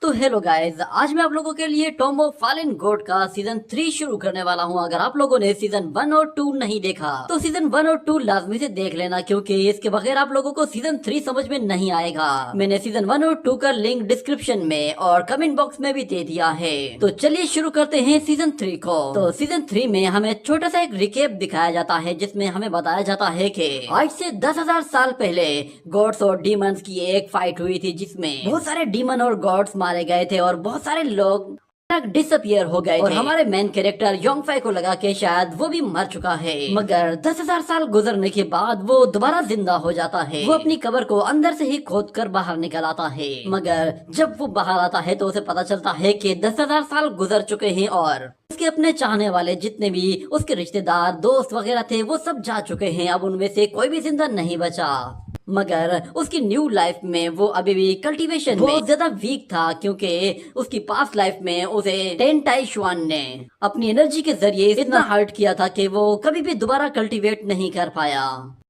तो hello guys, आज मैं आप लोगों के लिए टॉम ऑफ फॉलन गॉड का सीजन 3 शुरू करने वाला हूं। अगर आप लोगों ने सीजन 1 और 2 नहीं देखा तो सीजन 1 और 2 लाजमी से देख लेना, क्योंकि इसके बगैर आप लोगों को सीजन 3 समझ में नहीं आएगा। मैंने सीजन 1 और 2 का लिंक डिस्क्रिप्शन में और कमेंट बॉक्स में भी दे दिया है। तो चलिए शुरू करते हैं सीजन 3 को। तो सीजन 3 में हमें छोटा सा एक रिकेप दिखाया जाता है, जिसमें हमें बताया जाता है कि आज से 10,000 साल पहले गॉड्स और डीमंस की एक फाइट हुई थी, जिसमें बहुत सारे डीमन और गॉड्स मारे गए थे और बहुत सारे लोग डिसअपियर हो गए और हमारे मेन कैरेक्टर योंगफाई को लगा कि शायद वो भी मर चुका है। मगर 10,000 साल गुजरने के बाद वो दोबारा जिंदा हो जाता है। वो अपनी कब्र को अंदर से ही खोद कर बाहर निकल आता है। मगर जब वो बाहर आता है तो उसे पता चलता है कि 10,000 साल गुजर चुके हैं और उसके अपने चाहने वाले जितने भी उसके रिश्तेदार दोस्त वगैरह थे वो सब जा चुके हैं। अब उनमें से कोई भी जिंदा नहीं बचा। मगर उसकी न्यू लाइफ में वो अभी भी कल्टीवेशन बहुत ज्यादा वीक था, क्योंकि उसकी पास्ट लाइफ में उसे टेन टाई शुआन ने अपनी एनर्जी के जरिए इतना हर्ट किया था कि वो कभी भी दोबारा कल्टीवेट नहीं कर पाया।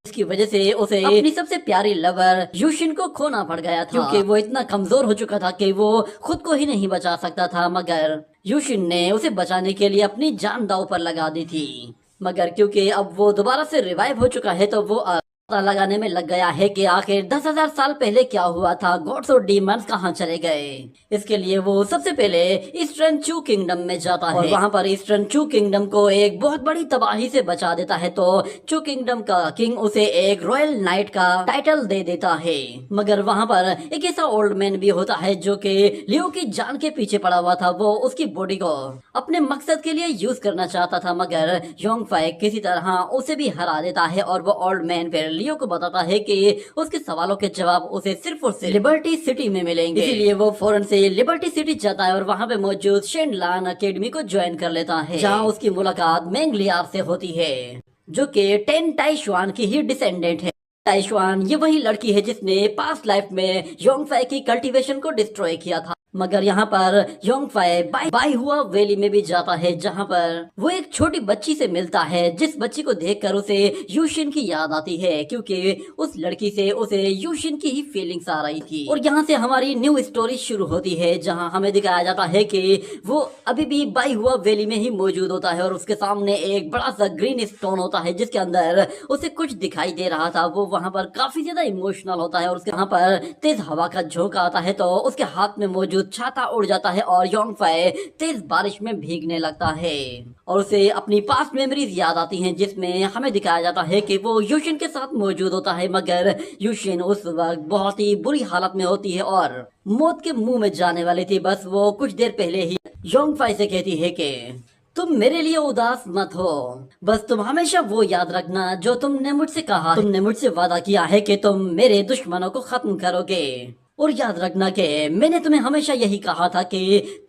इसकी वजह से उसे अपनी सबसे प्यारी लवर यूशिन को खोना पड़ गया था, क्योंकि वो इतना कमजोर हो चुका था कि वो खुद को ही नहीं बचा सकता था। मगर यूशिन ने उसे बचाने के लिए अपनी जान दांव पर लगा दी थी। मगर क्योंकि अब वो दोबारा से रिवाइव हो चुका है तो वो पता लगाने में लग गया है कि आखिर 10,000 साल पहले क्या हुआ था, गॉड्स और डीमंस कहाँ चले गए। इसके लिए वो सबसे पहले ईस्टर्न चू किंगडम में जाता है और वहाँ पर ईस्टर्न चू किंगडम को एक बहुत बड़ी तबाही से बचा देता है। तो चू किंगडम का किंग उसे एक रॉयल नाइट का टाइटल दे देता है। मगर वहाँ पर एक ऐसा ओल्ड मैन भी होता है जो कि लियो की जान के पीछे पड़ा हुआ था। वो उसकी बॉडी को अपने मकसद के लिए यूज करना चाहता था, मगर योंगफाई किसी तरह उसे भी हरा देता है और वो ओल्ड मैन फिर लियो को बताता है कि उसके सवालों के जवाब उसे सिर्फ और सिर्फ लिबर्टी सिटी में मिलेंगे। इसीलिए वो फौरन से लिबर्टी सिटी जाता है और वहाँ पे मौजूद शेनलान अकेडमी को ज्वाइन कर लेता है, जहाँ उसकी मुलाकात मेंग लियार से होती है, जो कि टेन टाई शुआन की ही डिसेंडेंट है। टाई शुआन ये वही लड़की है जिसने पास्ट लाइफ में योंगफाई की कल्टीवेशन को डिस्ट्रॉय किया था। मगर यहाँ पर योंगफाई बाई हुआ वैली में भी जाता है, जहाँ पर वो एक छोटी बच्ची से मिलता है, जिस बच्ची को देखकर उसे यूशिन की याद आती है, क्योंकि उस लड़की से उसे यूशिन की ही फीलिंग्स आ रही थी। और यहाँ से हमारी न्यू स्टोरी शुरू होती है, जहाँ हमें दिखाया जाता है कि वो अभी भी बाई हुआ वैली में ही मौजूद होता है और उसके सामने एक बड़ा सा ग्रीन स्टोन होता है, जिसके अंदर उसे कुछ दिखाई दे रहा था। वो वहाँ पर काफी ज्यादा इमोशनल होता है और उसके वहाँ पर तेज हवा का झोंका आता है तो उसके हाथ में मौजूद छाता उड़ जाता है और योंगफाई तेज बारिश में भीगने लगता है और उसे अपनी पास्ट मेमोरीज याद आती हैं, जिसमें हमें दिखाया जाता है कि वो यूशिन के साथ मौजूद होता है। मगर यूशिन उस वक्त बहुत ही बुरी हालत में होती है और मौत के मुंह में जाने वाली थी। बस वो कुछ देर पहले ही योंगफाई से कहती है कि तुम मेरे लिए उदास मत हो, बस तुम हमेशा वो याद रखना जो तुमने मुझसे कहा। तुमने मुझसे वादा किया है कि तुम मेरे दुश्मनों को खत्म करोगे, और याद रखना कि मैंने तुम्हें हमेशा यही कहा था कि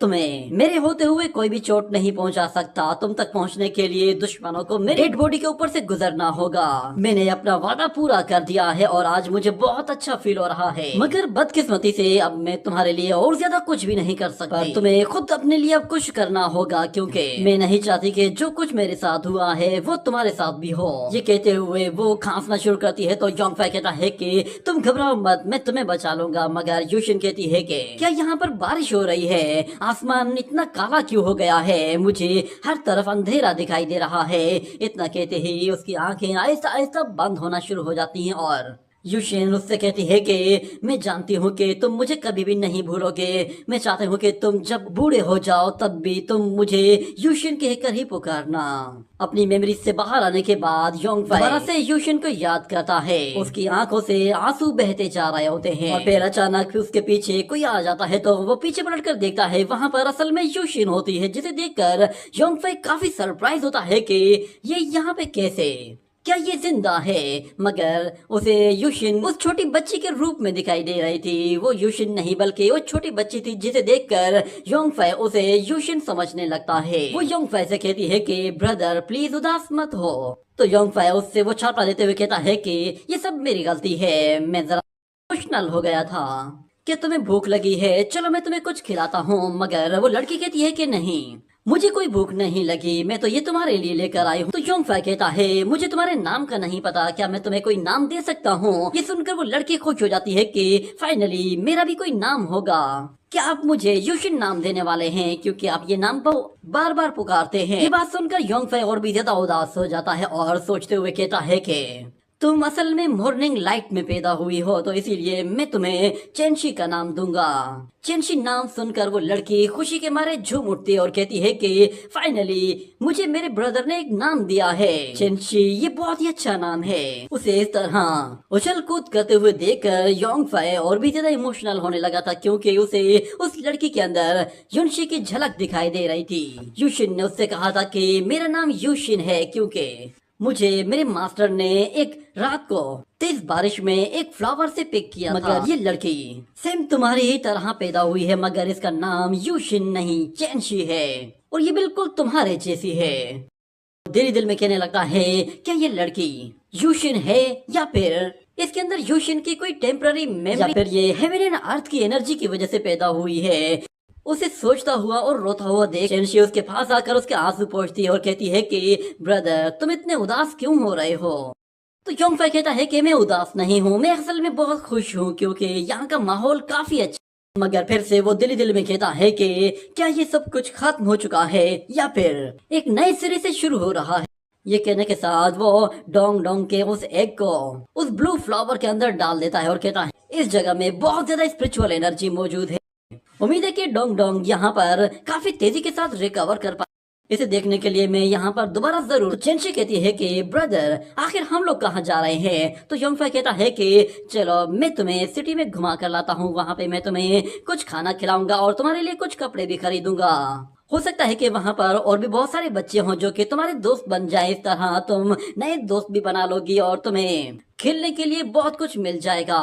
तुम्हें मेरे होते हुए कोई भी चोट नहीं पहुंचा सकता। तुम तक पहुंचने के लिए दुश्मनों को मेरी डेड बॉडी के ऊपर से गुजरना होगा। मैंने अपना वादा पूरा कर दिया है और आज मुझे बहुत अच्छा फील हो रहा है। मगर बदकिस्मती से अब मैं तुम्हारे लिए और ज्यादा कुछ भी नहीं कर सकता। तुम्हें खुद अपने लिए अब कुछ करना होगा, क्योंकि मैं नहीं चाहती कि जो कुछ मेरे साथ हुआ है वो तुम्हारे साथ भी हो। ये कहते हुए वो खांसना शुरू करती है तो योंगफाई कहता है कि तुम घबराओ मत, मैं तुम्हें बचा लूंगा। मगर यूशिन कहती है कि क्या यहाँ पर बारिश हो रही है? आसमान इतना काला क्यों हो गया है? मुझे हर तरफ अंधेरा दिखाई दे रहा है। इतना कहते ही उसकी आंखें आहिस्ता आहिस्ता बंद होना शुरू हो जाती हैं और यूशिन उससे कहती है कि मैं जानती हूँ कि तुम मुझे कभी भी नहीं भूलोगे। मैं चाहती हूँ कि तुम जब बूढ़े हो जाओ तब भी तुम मुझे यूशिन कहकर ही पुकारना। अपनी मेमोरी से बाहर आने के बाद योंगफाई दोबारा से यूशिन को याद करता है। उसकी आंखों से आंसू बहते जा रहे होते हैं और फिर अचानक उसके पीछे कोई आ जाता है तो वो पीछे पलटकर देखता है। वहाँ पर असल में यूशिन होती है, जिसे देखकर योंगफाई काफी सरप्राइज होता है कि ये यहाँ पे कैसे, क्या ये जिंदा है? मगर उसे यूशिन उस छोटी बच्ची के रूप में दिखाई दे रही थी। वो यूशिन नहीं बल्कि वो छोटी बच्ची थी, जिसे देखकर योंगफाई उसे यूशिन समझने लगता है। वो योंगफाई से कहती है कि ब्रदर प्लीज उदास मत हो। तो योंगफाई उससे वो छाता देते हुए कहता है कि ये सब मेरी गलती है, मैं जरा इमोशनल हो गया था। क्या तुम्हें भूख लगी है? चलो मैं तुम्हें कुछ खिलाता हूँ। मगर वो लड़की कहती है कि नहीं, मुझे कोई भूख नहीं लगी, मैं तो ये तुम्हारे लिए लेकर आई हूँ। तो योंगफाई कहता है मुझे तुम्हारे नाम का नहीं पता, क्या मैं तुम्हें कोई नाम दे सकता हूँ? ये सुनकर वो लड़की खुश हो जाती है कि फाइनली मेरा भी कोई नाम होगा। क्या आप मुझे यूशिन नाम देने वाले हैं, क्योंकि आप ये नाम बार बार पुकारते हैं। ये बात सुनकर योंगफे और भी ज्यादा उदास हो जाता है और सोचते हुए कहता है कि तुम असल में मॉर्निंग लाइट में पैदा हुई हो, तो इसीलिए मैं तुम्हें चेंशी का नाम दूंगा। चेंशी नाम सुनकर वो लड़की खुशी के मारे झूम उठती है और कहती है कि फाइनली मुझे मेरे ब्रदर ने एक नाम दिया है चेंशी, ये बहुत ही अच्छा नाम है। उसे इस तरह उछल कूद करते हुए देखकर योंगफे और भी ज्यादा इमोशनल होने लगा था, क्योंकि उसे उस लड़की के अंदर युनशी की झलक दिखाई दे रही थी। यूशिन ने उससे कहा था कि मेरा नाम यूशिन है क्योंकि मुझे मेरे मास्टर ने एक रात को तेज बारिश में एक फ्लावर से पिक किया था। मगर ये लड़की सेम तुम्हारी ही तरह पैदा हुई है, मगर इसका नाम यूशिन नहीं चेंशी है और ये बिल्कुल तुम्हारे जैसी है। दिल दिल में कहने लगता है क्या ये लड़की यूशिन है या फिर इसके अंदर यूशिन की कोई टेम्पररी मेमोरी या फिर ये हेवन एंड अर्थ की एनर्जी की वजह से पैदा हुई है। उसे सोचता हुआ और रोता हुआ देख चेंशी उसके पास आकर उसके आंसू पोंछती है और कहती है कि ब्रदर तुम इतने उदास क्यों हो रहे हो। तो योंगफे कहता है कि मैं उदास नहीं हूँ, मैं असल में बहुत खुश हूँ क्योंकि यहाँ का माहौल काफी अच्छा। मगर फिर से वो दिल दिल में कहता है कि क्या ये सब कुछ खत्म हो चुका है या फिर एक नए सिरे से शुरू हो रहा है। ये कहने के साथ वो डोंग डोंग के उस एग को उस ब्लू फ्लावर के अंदर डाल देता है और कहता है इस जगह में बहुत ज्यादा स्पिरिचुअल एनर्जी मौजूद है। उम्मीद है कि डोंग डोंग यहाँ पर काफी तेजी के साथ रिकवर कर पाए। इसे देखने के लिए मैं यहाँ पर दोबारा जरूर। तो चेंशी कहती है कि ब्रदर आखिर हम लोग कहाँ जा रहे हैं। तो योंगफे कहता है कि चलो मैं तुम्हें सिटी में घुमा कर लाता हूँ, वहाँ पे मैं तुम्हें कुछ खाना खिलाऊंगा और तुम्हारे लिए कुछ कपड़े भी खरीदूंगा। हो सकता है कि वहाँ पर और भी बहुत सारे बच्चे हों जो कि तुम्हारे दोस्त बन जाए। इस तरह तुम नए दोस्त भी बना लोगी और तुम्हें खेलने के लिए बहुत कुछ मिल जाएगा।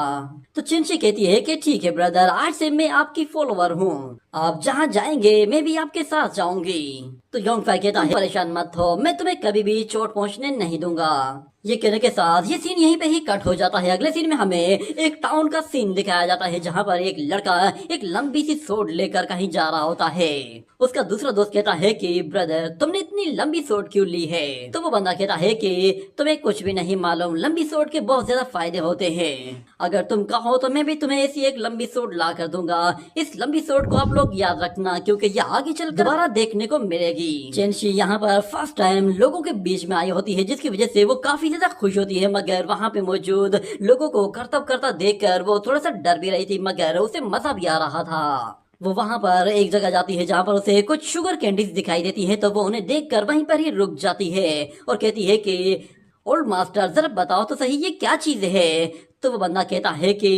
तो चेंशी कहती है कि ठीक है ब्रदर, आज से मैं आपकी फॉलोवर हूँ, आप जहाँ जाएंगे मैं भी आपके साथ जाऊंगी। तो योंगफे कहता है परेशान मत हो, मैं तुम्हें कभी भी चोट पहुँचने नहीं दूंगा। ये कहने के साथ ये सीन यहीं पे ही कट हो जाता है। अगले सीन में हमें एक टाउन का सीन दिखाया जाता है जहाँ पर एक लड़का एक लंबी सी सोड लेकर कहीं जा रहा होता है। उसका दूसरा दोस्त कहता है कि ब्रदर तुमने इतनी लंबी सोड क्यों ली है। तो वो बंदा कहता है कि तुम्हें कुछ भी नहीं मालूम, लंबी सोड के बहुत ज्यादा फायदे होते हैं। अगर तुम कहो तो मैं भी तुम्हें ऐसी एक लंबी सोड ला कर दूंगा। इस लंबी सोड को आप लोग याद रखना क्योंकि ये आगे चल दोबारा देखने को मिलेगी। चेंशी यहाँ पर फर्स्ट टाइम लोगों के बीच में आई होती है जिसकी वजह से वो काफी ज्यादा खुश होती है। मगर वहाँ पे मौजूद लोगों को करतब करता देखकर वो थोड़ा सा डर भी रही थी, मगर उसे मजा भी आ रहा था। वो वहाँ पर एक जगह जाती है जहाँ पर उसे कुछ शुगर कैंडीज दिखाई देती है। तो वो उन्हें देखकर वहीं पर ही रुक जाती है और कहती है कि ओल्ड मास्टर जरा बताओ तो सही ये क्या चीज है। तो वो बंदा कहता है कि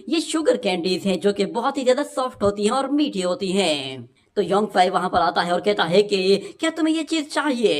ये शुगर कैंडीज हैं जो कि बहुत ही ज्यादा सॉफ्ट होती हैं और मीठी होती हैं। तो योंगफे वहाँ पर आता है और कहता है कि क्या तुम्हें ये चीज चाहिए।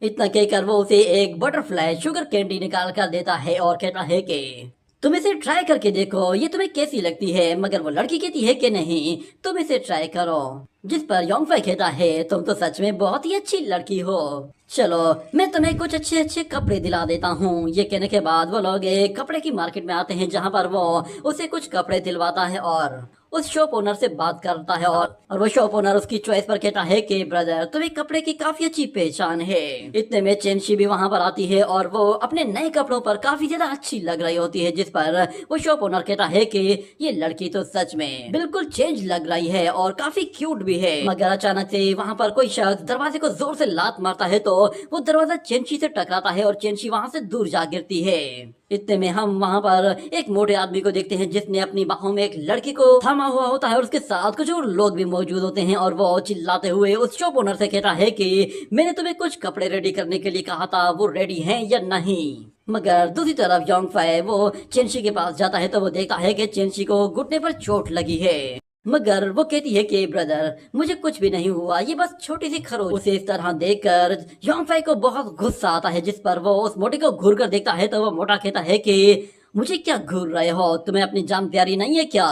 इतना कहकर वो उसे एक बटरफ्लाई शुगर कैंडी निकाल कर देता है और कहता है कि तुम इसे ट्राई करके देखो, ये तुम्हें कैसी लगती है। मगर वो लड़की कहती है कि नहीं तुम इसे ट्राई करो। जिस पर योंगफे कहता है तुम तो सच में बहुत ही अच्छी लड़की हो, चलो मैं तुम्हें कुछ अच्छे अच्छे कपड़े दिला देता हूँ। ये कहने के बाद वो लोग एक कपड़े की मार्केट में आते हैं जहाँ पर वो उसे कुछ कपड़े दिलवाता है और उस शॉप ओनर से बात करता है और वो शॉप ओनर उसकी चॉइस पर कहता है कि ब्रदर तुम्हें कपड़े की काफी अच्छी पहचान है। इतने में चेंशी भी वहाँ पर आती है और वो अपने नए कपड़ों पर काफी ज्यादा अच्छी लग रही होती है। जिस पर वो शॉप ओनर कहता है कि ये लड़की तो सच में बिल्कुल चेंज लग रही है और काफी क्यूट भी है। मगर अचानक से वहाँ पर कोई शख्स दरवाजे को जोर से लात मारता है तो वो दरवाजा चेंशी से टकराता है और चेंशी वहाँ से दूर जा गिरती है। इतने में हम वहाँ पर एक मोटे आदमी को देखते हैं जिसने अपनी बाहों में एक लड़की को थमा हुआ होता है और उसके साथ कुछ और लोग भी मौजूद होते हैं। और वो चिल्लाते हुए उस शॉप ओनर से कहता है कि मैंने तुम्हें कुछ कपड़े रेडी करने के लिए कहा था, वो रेडी हैं या नहीं। मगर दूसरी तरफ योंगफे वो चेंशी के पास जाता है तो वो देखता है कि चेंशी को घुटने पर चोट लगी है। मगर वो कहती है कि ब्रदर मुझे कुछ भी नहीं हुआ, ये बस छोटी सी खरोच। उसे इस तरह देखकर योंगफे को बहुत गुस्सा आता है। जिस पर वो उस मोटे को घूर कर देखता है तो वो मोटा कहता है कि मुझे क्या घूर रहे हो, तुम्हें अपनी जान प्यारी नहीं है क्या,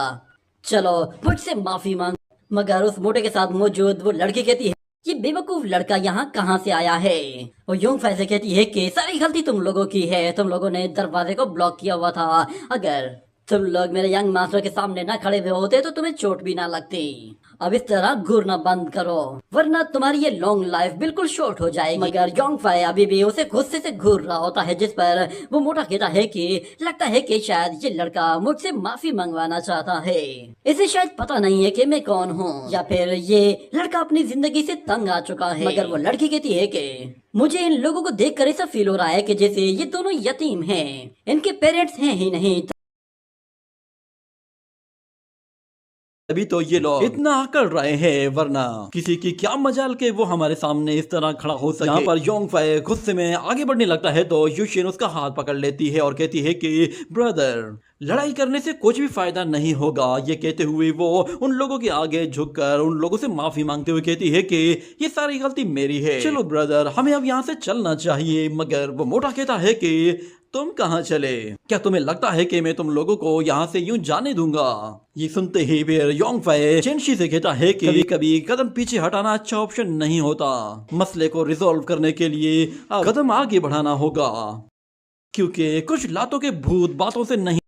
चलो मुझसे माफी मांग। मगर उस मोटे के साथ मौजूद वो लड़की कहती है ये बेवकूफ लड़का यहाँ कहाँ से आया है। वो योंगफे से कहती है कि सारी गलती तुम लोगों की है, तुम लोगों ने दरवाजे को ब्लॉक किया हुआ था। अगर तुम लोग मेरे यंग मास्टर के सामने ना खड़े हुए होते तो तुम्हें चोट भी ना लगती। अब इस तरह घूरना बंद करो वरना तुम्हारी ये लॉन्ग लाइफ बिल्कुल शॉर्ट हो जाएगी। मगर योंग फाई अभी भी उसे गुस्से से घूर रहा होता है, जिस पर वो मोटा कहता है कि लगता है कि शायद ये लड़का मुझसे माफी मंगवाना चाहता है। इसे शायद पता नहीं है कि मैं कौन हूँ, या फिर ये लड़का अपनी जिंदगी से तंग आ चुका है। मगर वो लड़की कहती है कि मुझे इन लोगों को देखकर ऐसा फील हो रहा है कि जैसे ये दोनों यतीम हैं, इनके पेरेंट्स हैं ही नहीं। अभी तो ये लोग इतना अकड़ रहे हैं, वरना किसी की क्या मजाल के वो हमारे सामने इस तरह खड़ा हो सके। यहाँ पर योंग फाई गुस्से में आगे बढ़ने लगता है तो युशिन उसका हाथ पकड़ लेती है और कहती है कि ब्रदर, लड़ाई करने से कुछ भी फायदा नहीं होगा। ये कहते हुए वो उन लोगों के आगे झुककर उन लोगों से माफी मांगते हुए कहती है कि ये सारी गलती मेरी है, चलो ब्रदर हमें अब यहाँ से चलना चाहिए। मगर वो मोटा कहता है कि तुम कहाँ चले, क्या तुम्हें लगता है कि मैं तुम लोगों को यहाँ से यूं जाने दूंगा। ये सुनते ही फिर योंग फाई चेंशी से कहता है कि कभी कभी कदम पीछे हटाना अच्छा ऑप्शन नहीं होता, मसले को रिजॉल्व करने के लिए कदम आगे बढ़ाना होगा, क्योंकि कुछ लातों के भूत बातों से नहीं,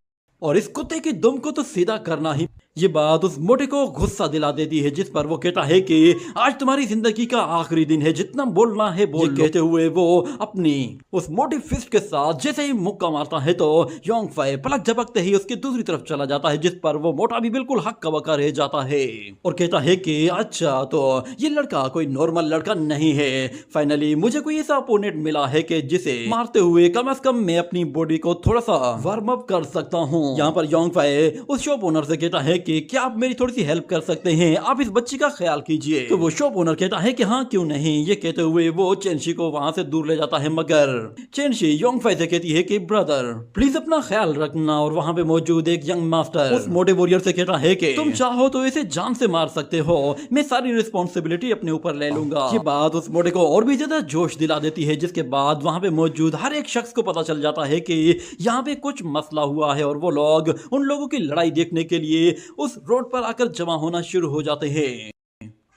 और इस कुत्ते की दुम को तो सीधा करना ही। ये बात उस मोटे को गुस्सा दिला देती है, जिस पर वो कहता है कि आज तुम्हारी जिंदगी का आखिरी दिन है, जितना बोलना है बोल। कहते हुए वो अपनी उस मोटी फिस्ट के साथ जैसे ही मुक्का मारता है तो योंग फाई पलक झपकते ही उसकी दूसरी तरफ चला जाता है, जिस पर वो मोटा भी बिल्कुल हक्का बक्का रह जाता है और कहता है कि अच्छा तो ये लड़का कोई नॉर्मल लड़का नहीं है, फाइनली मुझे कोई ऐसा अपोनेंट मिला है कि जिसे मारते हुए कम से कम मैं अपनी बॉडी को थोड़ा सा वार्म अप कर सकता हूँ। यहाँ पर योंग फाई उस शॉप ओनर से कहता है कि क्या आप मेरी थोड़ी सी हेल्प कर सकते हैं, आप इस बच्ची का ख्याल कीजिए। तो वो शॉप ओनर कहता है कि हाँ क्यों नहीं। ये कहते हुए वो चेंशी को वहां से दूर ले जाता है, मगर चेंशी योंग फाई से कहती है कि ब्रदर प्लीज अपना ख्याल रखना। और वहां पे मौजूद एक यंग मास्टर उस मोटे वॉरियर से कहता है कि तुम चाहो तो इसे जान से मार सकते हो, मैं सारी रिस्पॉन्सिबिलिटी अपने ऊपर ले लूंगा। ये बात उस मोटे को और भी ज्यादा जोश दिला देती है, जिसके बाद वहां पे मौजूद हर एक शख्स को पता चल जाता है कि यहाँ पे कुछ मसला हुआ है, और वो लोग उन लोगों की लड़ाई देखने के लिए उस रोड पर आकर जमा होना शुरू हो जाते हैं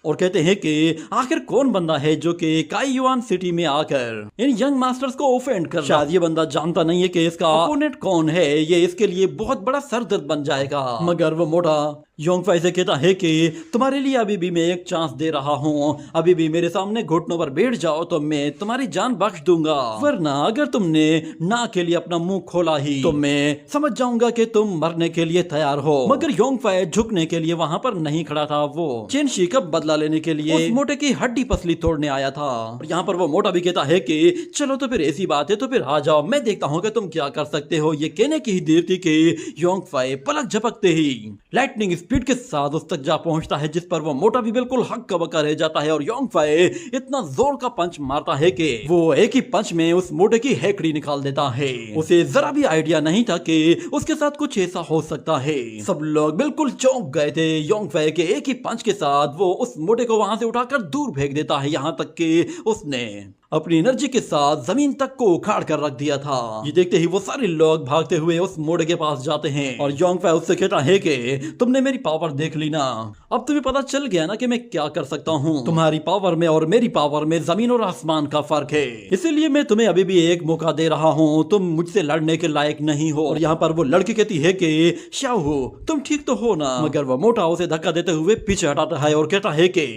और कहते हैं कि आखिर कौन बंदा है जो कि काईयुआन सिटी में आकर इन यंग मास्टर्स को ऑफेंड कर। शायद ये बंदा जानता नहीं है कि इसका अपोनेंट कौन है, ये इसके लिए बहुत बड़ा सरदर्द बन जाएगा। मगर वो मोटा योंग फाई से कहता है कि तुम्हारे लिए अभी भी मैं एक चांस दे रहा हूँ, अभी भी मेरे सामने घुटनों पर बैठ जाओ तो मैं तुम्हारी जान बख्श दूंगा, वरना अगर तुमने ना के लिए अपना मुंह खोला ही तो मैं समझ जाऊंगा कि तुम मरने के लिए तैयार हो। मगर योंग फाई झुकने के लिए वहां पर नहीं खड़ा था, वो चेंशी का बदला लेने के लिए उस मोटे की हड्डी पसली तोड़ने आया था। और यहाँ पर वो मोटा भी कहता है कि चलो तो फिर ऐसी बात है तो फिर आ जाओ, मैं देखता हूँ कि तुम क्या कर सकते हो। ये कहने की ही देर थी कि योंग फाई पलक झपकते ही लाइटनिंग स्पीड के साथ उस तक जा पहुंचता है, जिस पर वो मोटा भी बिल्कुल हक्का बक्का रह जाता है। और योंग फाई इतना जोर का पंच मारता है कि वो एक ही पंच में उस मोटे की हेकड़ी निकाल देता है। उसे जरा भी आइडिया नहीं था कि उसके साथ कुछ ऐसा हो सकता है। सब लोग बिल्कुल चौंक गए थे। योंग फाई के एक ही पंच के साथ वो उस मोटे को वहां से उठाकर दूर फेंक देता है, यहाँ तक कि उसने अपनी एनर्जी के साथ जमीन तक को उखाड़ कर रख दिया था। ये देखते ही वो सारे लोग भागते हुए उस मोड़े के पास जाते हैं और योंग फाई उससे कहता है कि तुमने मेरी पावर देख ली ना, अब तुम्हें पता चल गया ना कि मैं क्या कर सकता हूँ। तुम्हारी पावर में और मेरी पावर में जमीन और आसमान का फर्क है, इसीलिए मैं तुम्हें अभी भी एक मौका दे रहा हूँ, तुम मुझसे लड़ने के लायक नहीं हो। और यहाँ पर वो लड़की कहती है कि शाओ तुम ठीक तो हो ना, मगर वो मोटा उसे धक्का देते हुए पीछे हटाता है और कहता है कि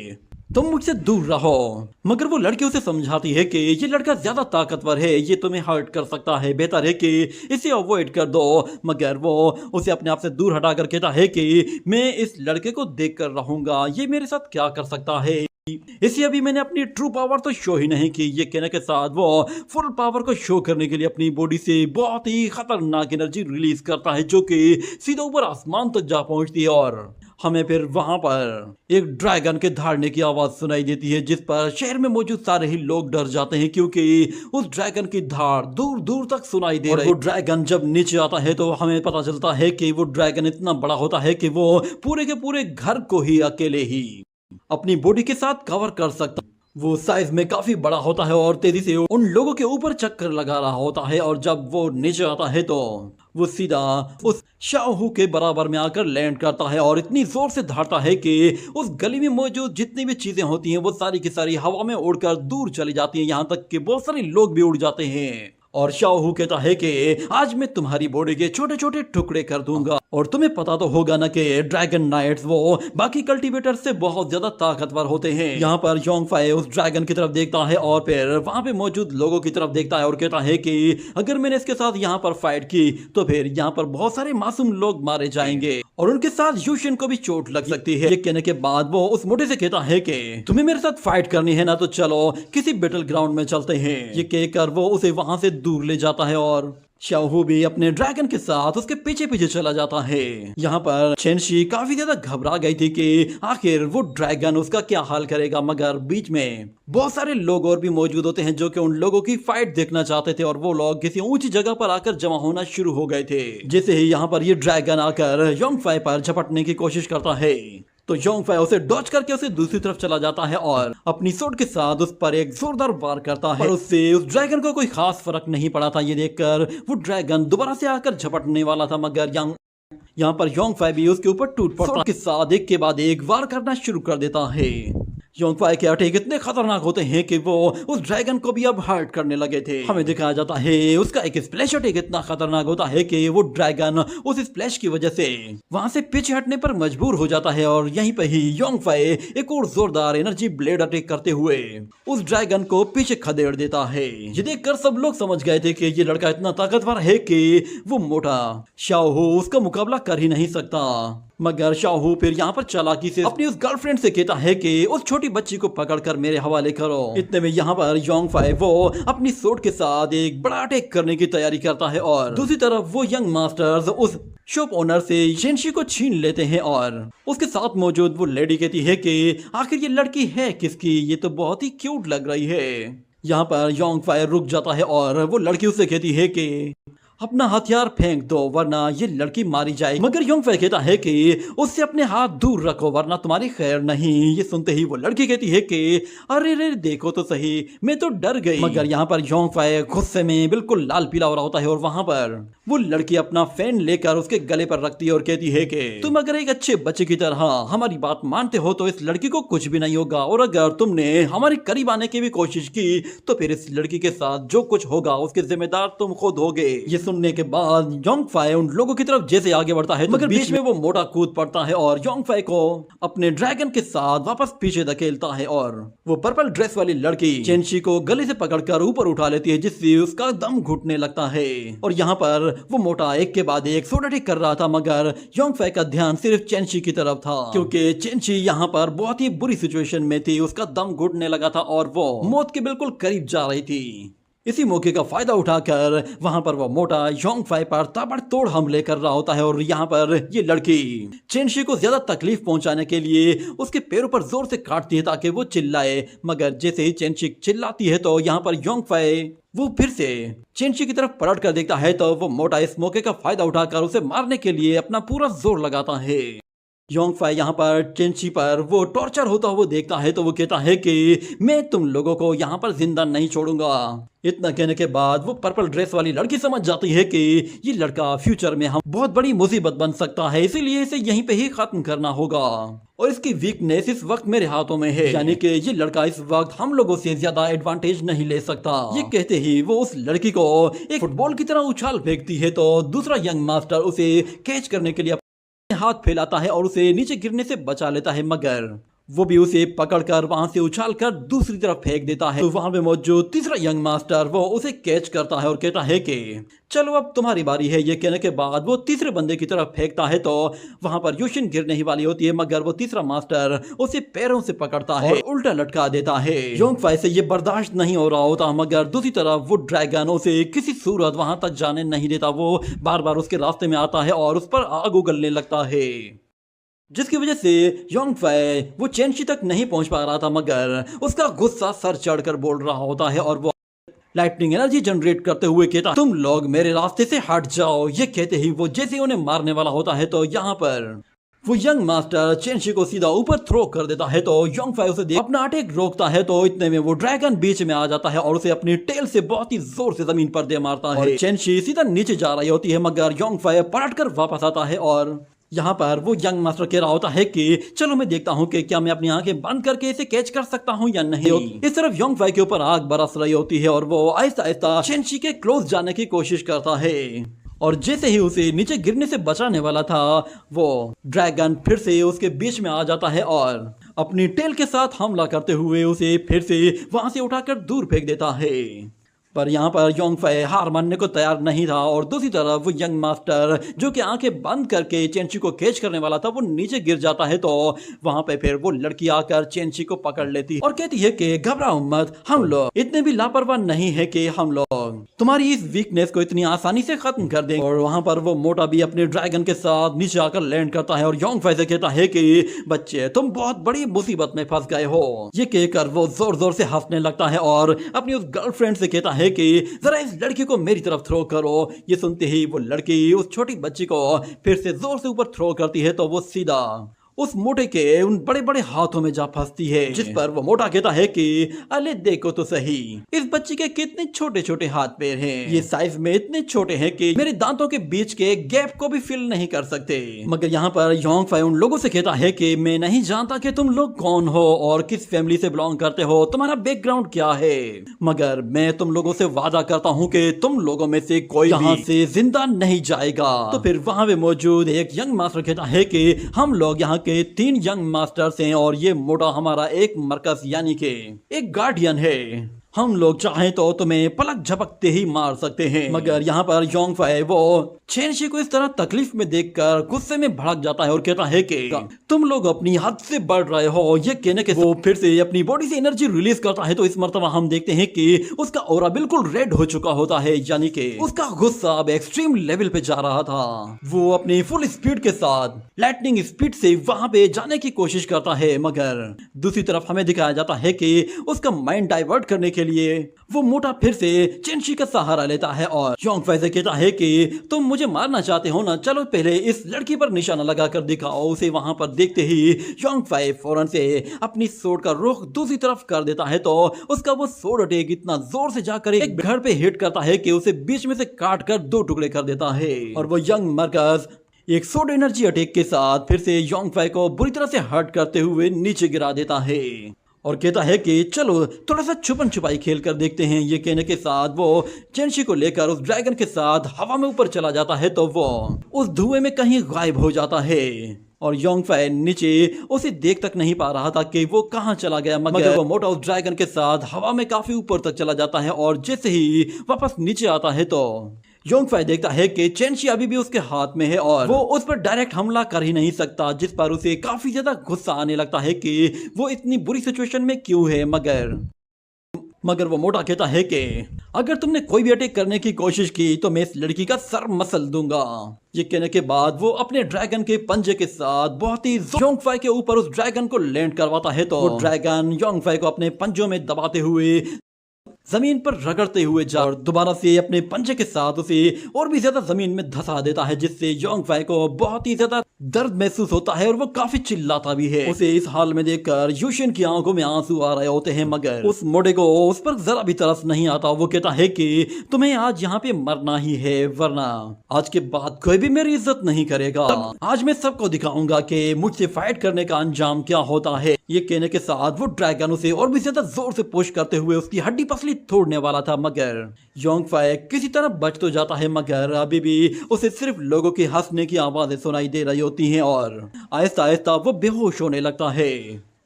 तुम मुझसे दूर रहो। मगर वो लड़की उसे समझाती है कि ये लड़का ज्यादा ताकतवर है, ये तुम्हें हर्ट कर सकता है, बेहतर है कि इसे अवॉइड कर दो। मगर वो उसे अपने आप से दूर हटाकर कहता है कि मैं इस लड़के को देख कर रहूंगा, ये मेरे साथ क्या कर सकता है। इसे अभी मैंने अपनी ट्रू पावर तो शो ही नहीं की। ये कहने के साथ वो फुल पावर को शो करने के लिए अपनी बॉडी से बहुत ही खतरनाक एनर्जी रिलीज करता है, जो कि सीधा ऊपर आसमान तक जा पहुंचती है। और हमें फिर वहां पर एक ड्रैगन के दहाड़ने की आवाज सुनाई देती है, जिस पर शहर में मौजूद सारे ही लोग डर जाते हैं, क्योंकि उस ड्रैगन की धाड़ दूर दूर तक सुनाई दे रही है। वो ड्रैगन जब नीचे आता है तो हमें पता चलता है कि वो ड्रैगन इतना बड़ा होता है कि वो पूरे के पूरे घर को ही अकेले ही अपनी बॉडी के साथ कवर कर सकता। वो साइज में काफी बड़ा होता है और तेजी से उन लोगों के ऊपर चक्कर लगा रहा होता है, और जब वो नीचे आता है तो वो सीधा उस शाओहू के बराबर में आकर लैंड करता है और इतनी जोर से दहाड़ता है कि उस गली में मौजूद जितनी भी चीजें होती हैं वो सारी की सारी हवा में उड़कर दूर चली जाती हैं, यहाँ तक कि बहुत सारे लोग भी उड़ जाते हैं। और शाओहू कहता है कि आज मैं तुम्हारी बॉडी के छोटे छोटे टुकड़े कर दूंगा। और तुम्हें पता तो होगा ना कि ड्रैगन नाइट्स वो बाकी कल्टीवेटर से बहुत ज्यादा ताकतवर होते हैं। यहाँ पर योंगफाई उस ड्रैगन की तरफ देखता है और फिर वहां पे मौजूद लोगों की तरफ देखता है और कहता है कि अगर मैंने इसके साथ यहाँ पर फाइट की तो फिर यहाँ पर बहुत सारे मासूम लोग मारे जाएंगे और उनके साथ यूशिन को भी चोट लग सकती है। ये कहने के बाद वो उस मोटे से कहता है कि तुम्हें मेरे साथ फाइट करनी है ना, तो चलो किसी बैटल ग्राउंड में चलते हैं। ये कहकर वो उसे वहां से दूर ले जाता है और शाओहू भी अपने ड्रैगन के साथ उसके पीछे पीछे चला जाता है। यहाँ पर चेनशी काफी ज्यादा घबरा गई थी कि आखिर वो ड्रैगन उसका क्या हाल करेगा, मगर बीच में बहुत सारे लोग और भी मौजूद होते हैं जो कि उन लोगों की फाइट देखना चाहते थे और वो लोग किसी ऊंची जगह पर आकर जमा होना शुरू हो गए थे। जैसे ही यहाँ पर ये ड्रैगन आकर योंगफाई पर झपटने की कोशिश करता है तो योंगफाई उसे डॉज करके उसे दूसरी तरफ चला जाता है और अपनी सोड के साथ उस पर एक जोरदार वार करता है। और उससे उस ड्रैगन को कोई खास फर्क नहीं पड़ा था। ये देखकर वो ड्रैगन दोबारा से आकर झपटने वाला था, मगर यहाँ पर योंगफाई भी उसके ऊपर टूट पड़ता है। के साथ एक के बाद एक वार करना शुरू कर देता है। योंगफाई के अटैक इतने खतरनाक होते हैं कि वो उस ड्रैगन को भी अब हर्ट करने लगे थे। हमें दिखाया जाता है उसका एक स्प्लैश अटैक इतना खतरनाक होता है कि वो ड्रैगन उस स्प्लैश की वजह से वहां से पीछे हटने पर मजबूर हो जाता है और यहीं पे ही योंगफाई एक और जोरदार एनर्जी ब्लेड अटैक करते हुए उस ड्रैगन को पीछे खदेड़ देता है। ये देखकर सब लोग समझ गए थे कि ये लड़का इतना ताकतवर है कि वो मोटा शाओहू उसका मुकाबला कर ही नहीं सकता। मगर शाओहू फिर यहाँ पर चालाकी से अपनी उस गर्लफ्रेंड से कहता है कि उस छोटी बच्ची को पकड़कर मेरे हवाले करो। इतने में यहाँ पर योंगफाई वो अपनी सोड के साथ एक बड़ा अटैक करने की तैयारी करता है और दूसरी तरफ वो यंग मास्टर्स उस शॉप ओनर से चेनशी को छीन लेते हैं और उसके साथ मौजूद वो लेडी कहती है कि आखिर ये लड़की है किसकी, ये तो बहुत ही क्यूट लग रही है। यहाँ पर योंगफाई रुक जाता है और वो लड़की उससे कहती है कि अपना हथियार फेंक दो वरना ये लड़की मारी जाएगी। मगर योंगफाई कहता है कि उससे अपने हाथ दूर रखो वरना तुम्हारी खैर नहीं। ये सुनते ही वो लड़की कहती है कि अरे रे देखो तो सही, मैं तो डर गई। मगर यहाँ पर योंगफाई गुस्से में बिल्कुल लाल पीला हो रहा होता है और वहां पर वो लड़की अपना फैन लेकर उसके गले पर रखती है और कहती है कि तुम अगर एक अच्छे बच्चे की तरह हमारी बात मानते हो तो इस लड़की को कुछ भी नहीं होगा, और अगर तुमने हमारे करीब आने की भी कोशिश की तो फिर इस लड़की के साथ जो कुछ होगा उसके जिम्मेदार तुम खुद होगे। ये सुनने के बाद योंगफाई उन लोगों की तरफ जैसे आगे बढ़ता है मगर बीच में वो मोटा कूद पड़ता है और योंगफाई को अपने ड्रैगन के साथ वापस पीछे धकेलता है और वो पर्पल ड्रेस वाली लड़की चेनशी को गले से पकड़कर ऊपर उठा लेती है जिससे उसका दम घुटने लगता है। और यहाँ पर वो मोटा एक के बाद एक सोडा अटैक कर रहा था मगर योंगफाई का ध्यान सिर्फ चेनशी की तरफ था क्योंकि चेनशी यहाँ पर बहुत ही बुरी सिचुएशन में थी। उसका दम घुटने लगा था और वो मौत के बिल्कुल करीब जा रही थी। इसी मौके का फायदा उठाकर वहां पर वो मोटा योंगफाई पर ताबड़तोड़ हमले कर रहा होता है और यहाँ पर ये लड़की चेनशी को ज्यादा तकलीफ पहुंचाने के लिए उसके पैरों पर जोर से काटती है ताकि वो चिल्लाए। मगर जैसे ही चेनशी चिल्लाती है तो यहाँ पर योंगफाई वो फिर से चेनशी की तरफ पलट कर देखता है तो वो मोटा इस मौके का फायदा उठाकर उसे मारने के लिए अपना पूरा जोर लगाता है। योंगफाई यहाँ पर चेनशी पर वो टॉर्चर होता हुआ देखता है तो वो कहता है कि मैं तुम लोगों को यहाँ पर जिंदा नहीं छोड़ूंगा। इतना कहने के बाद वो पर्पल ड्रेस वाली लड़की समझ जाती है कि ये लड़का फ्यूचर में हम बहुत बड़ी मुसीबत बन सकता है, इसीलिए इसे यहीं पे ही खत्म करना होगा और इसकी वीकनेस इस वक्त मेरे हाथों में है, यानी कि ये लड़का इस वक्त हम लोगों से ज्यादा एडवांटेज नहीं ले सकता। ये कहते ही वो उस लड़की को एक फुटबॉल की तरह उछाल फेंकती है तो दूसरा यंग मास्टर उसे कैच करने के लिए हाथ फैलाता है और उसे नीचे गिरने से बचा लेता है मगर वो भी उसे पकड़कर वहां से उछालकर दूसरी तरफ फेंक देता है। तो वहां पे मौजूद तीसरा यंग मास्टर वो उसे कैच करता है और कहता है कि चलो अब तुम्हारी बारी है। ये कहने के बाद वो तीसरे बंदे की तरफ फेंकता है तो वहां पर यूशिन गिरने ही वाली होती है मगर वो तीसरा मास्टर उसे पैरों से पकड़ता है और उल्टा लटका देता है। योंगफाई से ये बर्दाश्त नहीं हो रहा होता मगर दूसरी तरफ वो ड्रैगन उसे किसी सूरत वहां तक जाने नहीं देता। वो बार बार उसके रास्ते में आता है और उस पर आग उगलने लगता है जिसकी वजह से योंगफाई वो चेनशी तक नहीं पहुंच पा रहा था मगर उसका गुस्सा सर चढ़कर बोल रहा होता है और वो लाइटनिंग एनर्जी जनरेट करते हुए कहता तुम लोग मेरे रास्ते से हट जाओ। ये कहते ही वो जैसे उन्हें मारने वाला होता है तो यहाँ पर वो यंग मास्टर चेनशी को सीधा ऊपर थ्रो कर देता है तो योंगफाई उसे देख अपना अटैक रोकता है तो इतने में वो ड्रैगन बीच में आ जाता है और उसे अपनी टेल से बहुत ही जोर से जमीन पर दे मारता है। चेनशी सीधा नीचे जा रही होती है मगर योंगफाई पलट कर वापस आता है और यहाँ पर वो यंग मास्टर कह रहा होता है कि चलो मैं देखता हूँ कि क्या मैं अपनी आंखें बंद करके इसे कैच कर सकता हूँ या नहीं। इस तरफ योंग फाई के ऊपर आग बरस रही होती है और वो आहिस्ता आहिस्ता चेंशी के क्लोज जाने की कोशिश करता है और जैसे ही उसे नीचे गिरने से बचाने वाला था वो ड्रैगन फिर से उसके बीच में आ जाता है और अपनी टेल के साथ हमला करते हुए उसे फिर से वहां से उठाकर दूर फेंक देता है। पर यहाँ पर योंग फाई हार मानने को तैयार नहीं था और दूसरी तरफ वो यंग मास्टर जो कि आंखें बंद करके चेंशी को कैच करने वाला था वो नीचे गिर जाता है। तो वहां पे फिर वो लड़की आकर चेंशी को पकड़ लेती है और कहती है कि घबराओ मत, हम लोग इतने भी लापरवाह नहीं है कि हम लोग तुम्हारी इस वीकनेस को इतनी आसानी से खत्म कर देंगे। और वहां पर वो मोटा भी अपने ड्रैगन के साथ नीचे आकर लैंड करता है और योंग फाई से कहता है कि बच्चे तुम बहुत बड़ी मुसीबत में फंस गए हो। ये कहकर वो जोर जोर से हंसने लगता है और अपनी उस गर्लफ्रेंड से कहता है कि जरा इस लड़की को मेरी तरफ थ्रो करो। ये सुनते ही वो लड़की उस छोटी बच्ची को फिर से जोर से ऊपर थ्रो करती है तो वो सीधा उस मोटे के उन बड़े बड़े हाथों में जा फंसती है, जिस पर वो मोटा कहता है कि अरे देखो तो सही इस बच्ची के कितने छोटे छोटे हाथ पैर हैं। ये साइज में इतने छोटे हैं कि मेरे दांतों के बीच के गैप को भी फिल नहीं कर सकते। मगर यहाँ पर योंग फाई उन लोगों से कहता है कि मैं नहीं जानता कि तुम लोग कौन हो और किस फैमिली से बिलोंग करते हो, तुम्हारा बैकग्राउंड क्या है, मगर मैं तुम लोगों से वादा करता हूँ कि तुम लोगों में से कोई यहाँ से जिंदा नहीं जाएगा। तो फिर वहां पे मौजूद एक यंग मास्टर कहता है कि हम लोग यहाँ के 3 यंग मास्टर्स हैं और ये मोटा हमारा एक मरकज यानी कि एक गार्डियन है। हम लोग चाहें तो तुम्हें पलक झपकते ही मार सकते हैं। मगर यहाँ पर योंग फाई वो चेंशी को इस तरह तकलीफ में देखकर गुस्से में भड़क जाता है और कहता है कि तुम लोग अपनी हद से बढ़ रहे हो। ये कहने के वो फिर से अपनी बॉडी से एनर्जी रिलीज करता है तो इस मर्तबा हम देखते हैं कि उसका ऑरा बिल्कुल रेड हो चुका होता है, यानी कि उसका गुस्सा अब एक्सट्रीम लेवल पे जा रहा था। वो अपनी फुल स्पीड के साथ लाइटनिंग स्पीड से वहां पे जाने की कोशिश करता है, मगर दूसरी तरफ हमें दिखाया जाता है कि उसका माइंड डाइवर्ट करने के लिए वो मोटा फिर से चेंशी का सहारा लेता है और योंग फाई से कहता है कि तुम मुझे मारना चाहते हो ना, चलो पहले इस लड़की पर निशाना लगाकर दिखाओ उसे। वहां पर देखते ही योंग फाई फौरन से अपनी सोर्ड का रुख दूसरी तरफ कर देता है तो उसका वो सोर्ड अटैक इतना जोर से जाकर एक घर पे हिट करता है कि उसे बीच में से काट कर 2 टुकड़े कर देता है और वो यंग मरकज एक सोड एनर्जी अटैक के साथ फिर से योंग फाई को बुरी तरह से हर्ट करते हुए नीचे गिरा देता है और कहता है कि चलो थोड़ा सा छुपन छुपाई खेल कर देखते हैं। ये कहने के साथ वो चेंशी को लेकर उस ड्रैगन के साथ हवा में ऊपर चला जाता है तो वो उस धुएं में कहीं गायब हो जाता है और योंग फाई नीचे उसे देख तक नहीं पा रहा था कि वो कहां चला गया। मगर वो मोटा उस ड्रैगन के साथ हवा में काफी ऊपर तक चला जाता है और जैसे ही वापस नीचे आता है तो योंग फाई देखता है कि चेंशी अभी भी उसके हाथ में है और वो उस पर डायरेक्ट हमला कर ही नहीं सकता, जिस पर उसे काफी ज्यादा गुस्सा आने लगता है कि वो इतनी बुरी सिचुएशन में क्यों है। मगर वो मोटा कहता है कि अगर तुमने कोई भी अटैक करने की कोशिश की तो मैं इस लड़की का सर मसल दूंगा। ये कहने के बाद वो अपने ड्रैगन के पंजे के साथ बहुत ही योंग फाई के ऊपर उस ड्रैगन को लैंड करवाता है तो वो ड्रैगन योंग फाई को अपने पंजों में दबाते हुए जमीन पर रगड़ते हुए जा और दोबारा से अपने पंजे के साथ उसे और भी ज्यादा जमीन में धंसा देता है, जिससे योंग फाई को बहुत ही ज्यादा दर्द महसूस होता है और वो काफी चिल्लाता भी है। उसे इस हाल में देखकर यूशिन की आंखों में आंसू आ रहे होते हैं, मगर उस मोड़े को उस पर जरा भी तरस नहीं आता। वो कहता है कि तुम्हें आज यहाँ पे मरना ही है, वरना आज के बाद कोई भी मेरी इज्जत नहीं करेगा। आज मैं सबको दिखाऊंगा कि मुझसे फाइट करने का अंजाम क्या होता है। ये कहने के साथ वो ड्रैगन उसे और भी ज्यादा जोर से पुश करते हुए उसकी हड्डी पसली तोड़ने वाला था, मगर योंग फाई किसी तरह बच तो जाता है, मगर अभी भी उसे सिर्फ लोगों के हंसने की आवाजें सुनाई दे रही होती हैं और आहिस्ता आहिस्ता वो बेहोश होने लगता है।